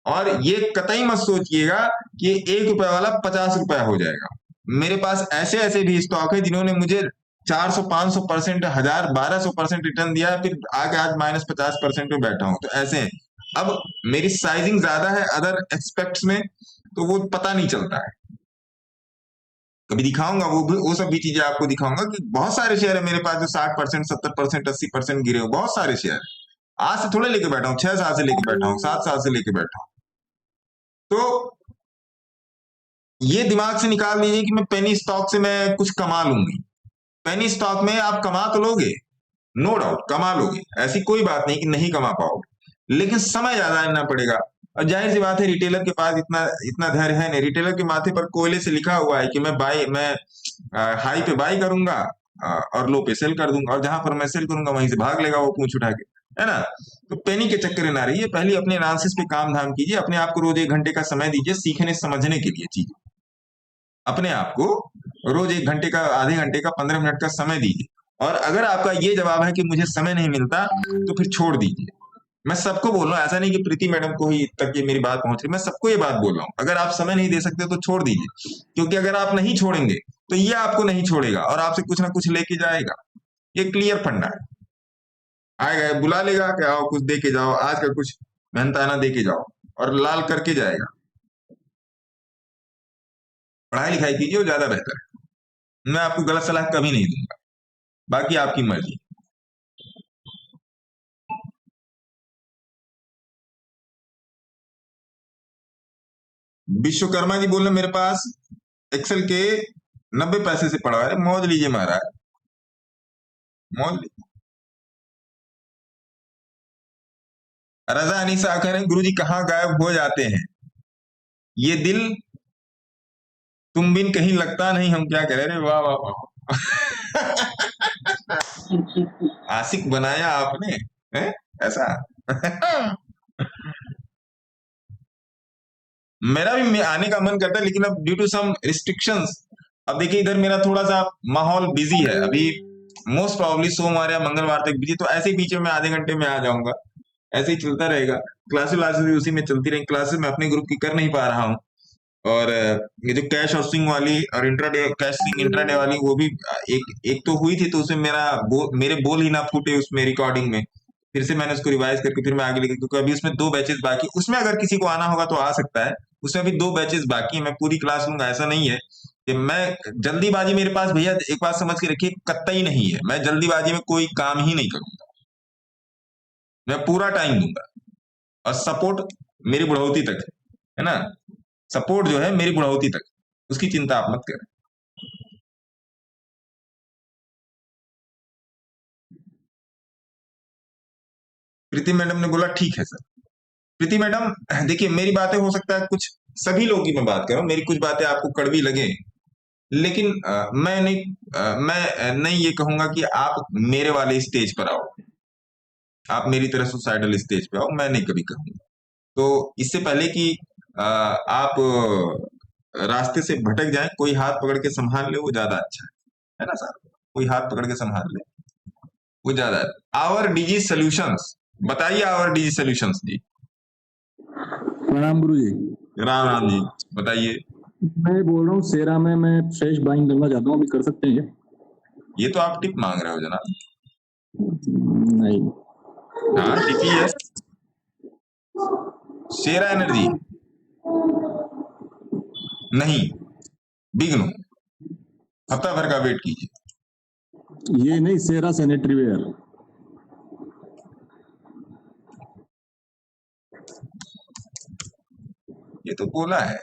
और ये कतई मत सोचिएगा कि 1 रुपए वाला 50 रुपया हो जाएगा। मेरे पास ऐसे ऐसे भी स्टॉक है जिन्होंने मुझे 400-500%, 1000-1200% रिटर्न दिया है, फिर आगे आज -50% में बैठा हूं। तो ऐसे हैं। अब मेरी साइजिंग ज्यादा है अदर एक्सपेक्ट्स में, तो वो पता नहीं चलता है। कभी दिखाऊंगा वो सब भी चीजें आपको दिखाऊंगा कि बहुत सारे शेयर है मेरे पास जो 60%, 70%, 80% गिरे हो, बहुत सारे शेयर। आज से थोड़े लेके बैठा हूँ, 6 साल से लेके बैठा हूँ, 7 साल से लेके बैठा हूँ। तो ये दिमाग से निकाल दीजिए कि मैं पेनी स्टॉक से मैं कुछ कमा लूंगी। पेनी स्टॉक में आप कमा तो लोगे, नो डाउट कमा लोगे, ऐसी कोई बात नहीं कि नहीं कमा पाओगे, लेकिन समय ज्यादा लेना पड़ेगा। और जाहिर सी बात है रिटेलर के पास इतना धैर्य है नहीं। रिटेलर के माथे पर कोयले से लिखा हुआ है कि मैं हाई पे बाई करूंगा और लो पे सेल कर दूंगा, और जहां पर मैं सेल करूंगा वहीं से भाग लेगा वो पूंछ उठा के, है ना। तो पेनी के चक्कर में ना रहिए, पहले अपने एनालिसिस पे काम धाम कीजिए। अपने आप को रोज 1 घंटे का समय दीजिए सीखने समझने के लिए चीजें। अपने आप को रोज 1 घंटे का, आधे घंटे का, 15 मिनट का समय दीजिए। और अगर आपका ये जवाब है कि मुझे समय नहीं मिलता, तो फिर छोड़ दीजिए। मैं सबको बोल रहा हूँ, ऐसा नहीं कि प्रीति मैडम को ही तक ये मेरी बात पहुंच रही, मैं सबको ये बात बोल रहा हूँ। अगर आप समय नहीं दे सकते तो छोड़ दीजिए, क्योंकि अगर आप नहीं छोड़ेंगे तो ये आपको नहीं छोड़ेगा और आपसे कुछ ना कुछ लेके जाएगा। ये क्लियर फंडा है। आएगा, बुला लेगा कि आओ कुछ दे के जाओ, आज का कुछ मेहनताना दे के जाओ, और लाल करके जाएगा। पढ़ाई लिखाई कीजिए, वो ज्यादा बेहतर है। मैं आपको गलत सलाह कभी नहीं दूंगा, बाकी आपकी मर्जी। विश्वकर्मा जी बोल रहे मेरे पास एक्सेल के 90 पैसे से पड़ा है। मौज लीजिए महाराज, मौज लीजिए। रजा अनीसा कह रहे हैं गुरुजी कहाँ गायब हो जाते हैं, ये दिल तुम बिन कहीं लगता नहीं, हम क्या कह रहे हैं। वाह वाह वाह आशिक बनाया आपने है ऐसा। मेरा भी आने का मन करता है, लेकिन अब ड्यू टू सम रिस्ट्रिक्शंस, अब देखिए इधर मेरा थोड़ा सा माहौल बिजी है अभी, मोस्ट प्रोबेबली सोमवार या मंगलवार तक बिजी, तो ऐसे बीच में मैं आधे घंटे में आ जाऊंगा। ऐसे ही चलता रहेगा। क्लासेस भी उसी में चलती रहेंगी। क्लासेस में अपने ग्रुप की कर नहीं पा रहा हूँ, और ये जो कैश और स्विंग वाली और इंट्राडे, कैश स्विंग इंट्राडे वाली, वो भी एक तो हुई थी, तो उसमें मेरे बोल ही ना फूटे उसमें रिकॉर्डिंग में। फिर से मैंने उसको रिवाइज करके फिर मैं आगे लेके, क्योंकि अभी उसमें 2 बैचेस बाकी। उसमें अगर किसी को आना होगा तो आ सकता है, उसमें अभी 2 बैचेस बाकी है। मैं पूरी क्लास लूंगा, ऐसा नहीं है कि मैं जल्दीबाजी, मेरे पास भैया एक बात समझ के रखिए, कतई नहीं है। मैं जल्दीबाजी में कोई काम ही नहीं करूंगा, मैं पूरा टाइम दूंगा, और सपोर्ट मेरी बुढ़ौती तक है ना। सपोर्ट जो है मेरी बुढ़ौती तक, उसकी चिंता आप मत करें। प्रीति मैडम ने बोला ठीक है सर। प्रीति मैडम देखिए, मेरी बातें हो सकता है कुछ, सभी लोगों की मैं बात कर रहा हूं, मेरी कुछ बातें आपको कड़वी लगे, लेकिन मैं नहीं ये कहूंगा कि आप मेरे वाले स्टेज पर आओ, आप मेरी तरह सुसाइडल स्टेज पे आओ, मैं नहीं कभी कहूंगा। तो इससे पहले कि आप रास्ते से भटक जाएं, कोई हाथ पकड़ के संभाल ले, वो ज्यादा अच्छा है ना सर। कोई हाथ पकड़ के संभाल ले, वो ज्यादा है। आवर डीजी सोल्यूशंस, बताइए आवर डीजी सोल्यूशंस जी। प्रणाम गुरु जी। राम राम जी, बताइए। मैं बोल रहा हूँ सेरा में मैं फ्रेश बाइंग करना चाहता हूँ, अभी कर सकते हैं क्या? ये तो आप टिप मांग रहे हो जनाब। नहीं। हाँ टिप ही है। शेरा एनर्जी नहीं, बिगनो, हफ्ता भर का वेट कीजिए। ये नहीं, सेरा सैनिटरी वेयर। ये तो बोला है,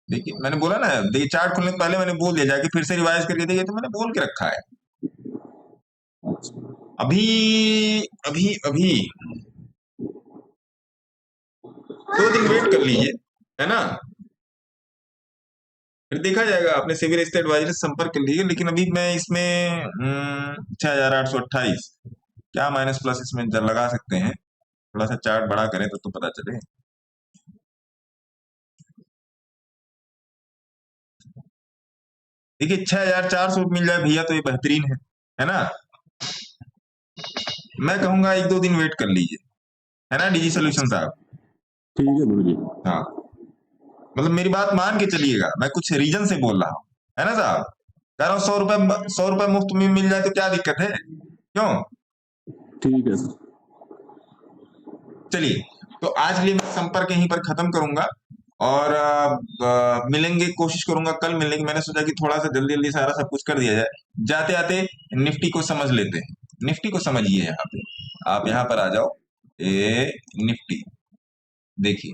देखिए मैंने बोला ना, देखिए चार्ट खुलने से पहले मैंने बोल दिया, जाके फिर से रिवाइज करके देखिए, तो मैंने बोल के रखा है। अभी अभी अभी 2 दिन वेट कर लीजिए, है ना, फिर देखा जाएगा। आपने सिविल एस्टेट एडवाइजर से संपर्क कर लीजिए। लेकिन अभी मैं इसमें 6828 क्या माइनस प्लस इसमें लगा सकते हैं, थोड़ा सा चार्ट बड़ा करें तो पता चले। देखिए 6400 मिल जाए भैया तो ये बेहतरीन है ना। मैं कहूंगा 1-2 दिन वेट कर लीजिए, है ना डीजी सोल्यूशन साहब। ठीक है गुरु जी। हाँ मतलब मेरी बात मान के चलिएगा, मैं कुछ रीजन से बोल रहा हूँ, है ना साहब। कह रहा हूँ 100 रुपए मुफ्त में मिल जाए तो क्या दिक्कत है, क्यों? ठीक है सर। चलिए तो आज के लिए मैं संपर्क यहीं पर खत्म करूंगा और मिलेंगे, कोशिश करूंगा कल मिलने की। मैंने सोचा कि थोड़ा सा जल्दी जल्दी सारा सब कुछ कर दिया जाए। जाते आते निफ्टी को समझ लेते हैं। निफ्टी को समझिए, यहाँ पे आप यहाँ पर आ जाओ। निफ्टी देखिए,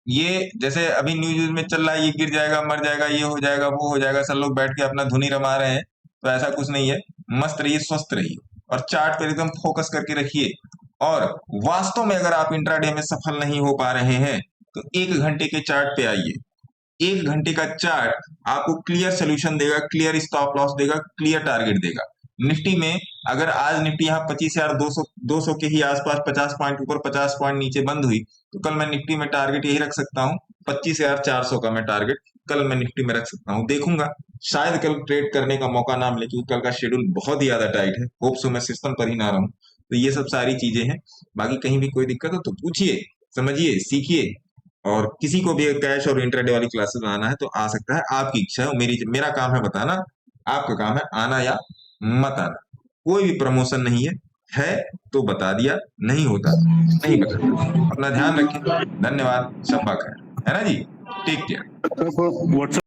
ये जैसे अभी न्यूज में चल रहा है, ये गिर जाएगा, मर जाएगा, ये हो जाएगा, वो हो जाएगा, सब लोग बैठ के अपना धुनी रमा रहे हैं। तो ऐसा कुछ नहीं है, मस्त रहिए, स्वस्थ रहिए और चार्ट पर एकदम फोकस करके रखिए। और वास्तव में अगर आप इंट्राडे में सफल नहीं हो पा रहे हैं तो 1 घंटे के चार्ट पे आइए। 1 घंटे का चार्ट आपको क्लियर सोल्यूशन देगा, क्लियर स्टॉप लॉस देगा, क्लियर टारगेट देगा। निफ्टी में अगर आज निफ्टी यहाँ 25,200 के ही आसपास 50 पॉइंट ऊपर 50 पॉइंट नीचे बंद हुई, तो कल मैं निफ्टी में टारगेट यही रख सकता हूँ, 25,400 का मैं टारगेट कल मैं निफ्टी में रख सकता हूँ। देखूंगा शायद कल ट्रेड करने का मौका ना मिले, क्योंकि कल का शेड्यूल बहुत ही ज्यादा टाइट है। होप सो मैं सिस्टम पर ही ना रहूं। तो ये सब सारी चीजें हैं। बाकी कहीं भी कोई दिक्कत हो तो पूछिए, समझिए, सीखिए। और किसी को भी कैश और इंट्राडे वाली क्लासेस में आना है तो आ सकता है, आपकी इच्छा है। मेरा काम है बताना, आपका काम है आना या मत आना। कोई भी प्रमोशन नहीं है तो बता दिया, नहीं होता नहीं बता। अपना ध्यान रखें, धन्यवाद, शब्बा खैर, है ना जी, टेक केयर।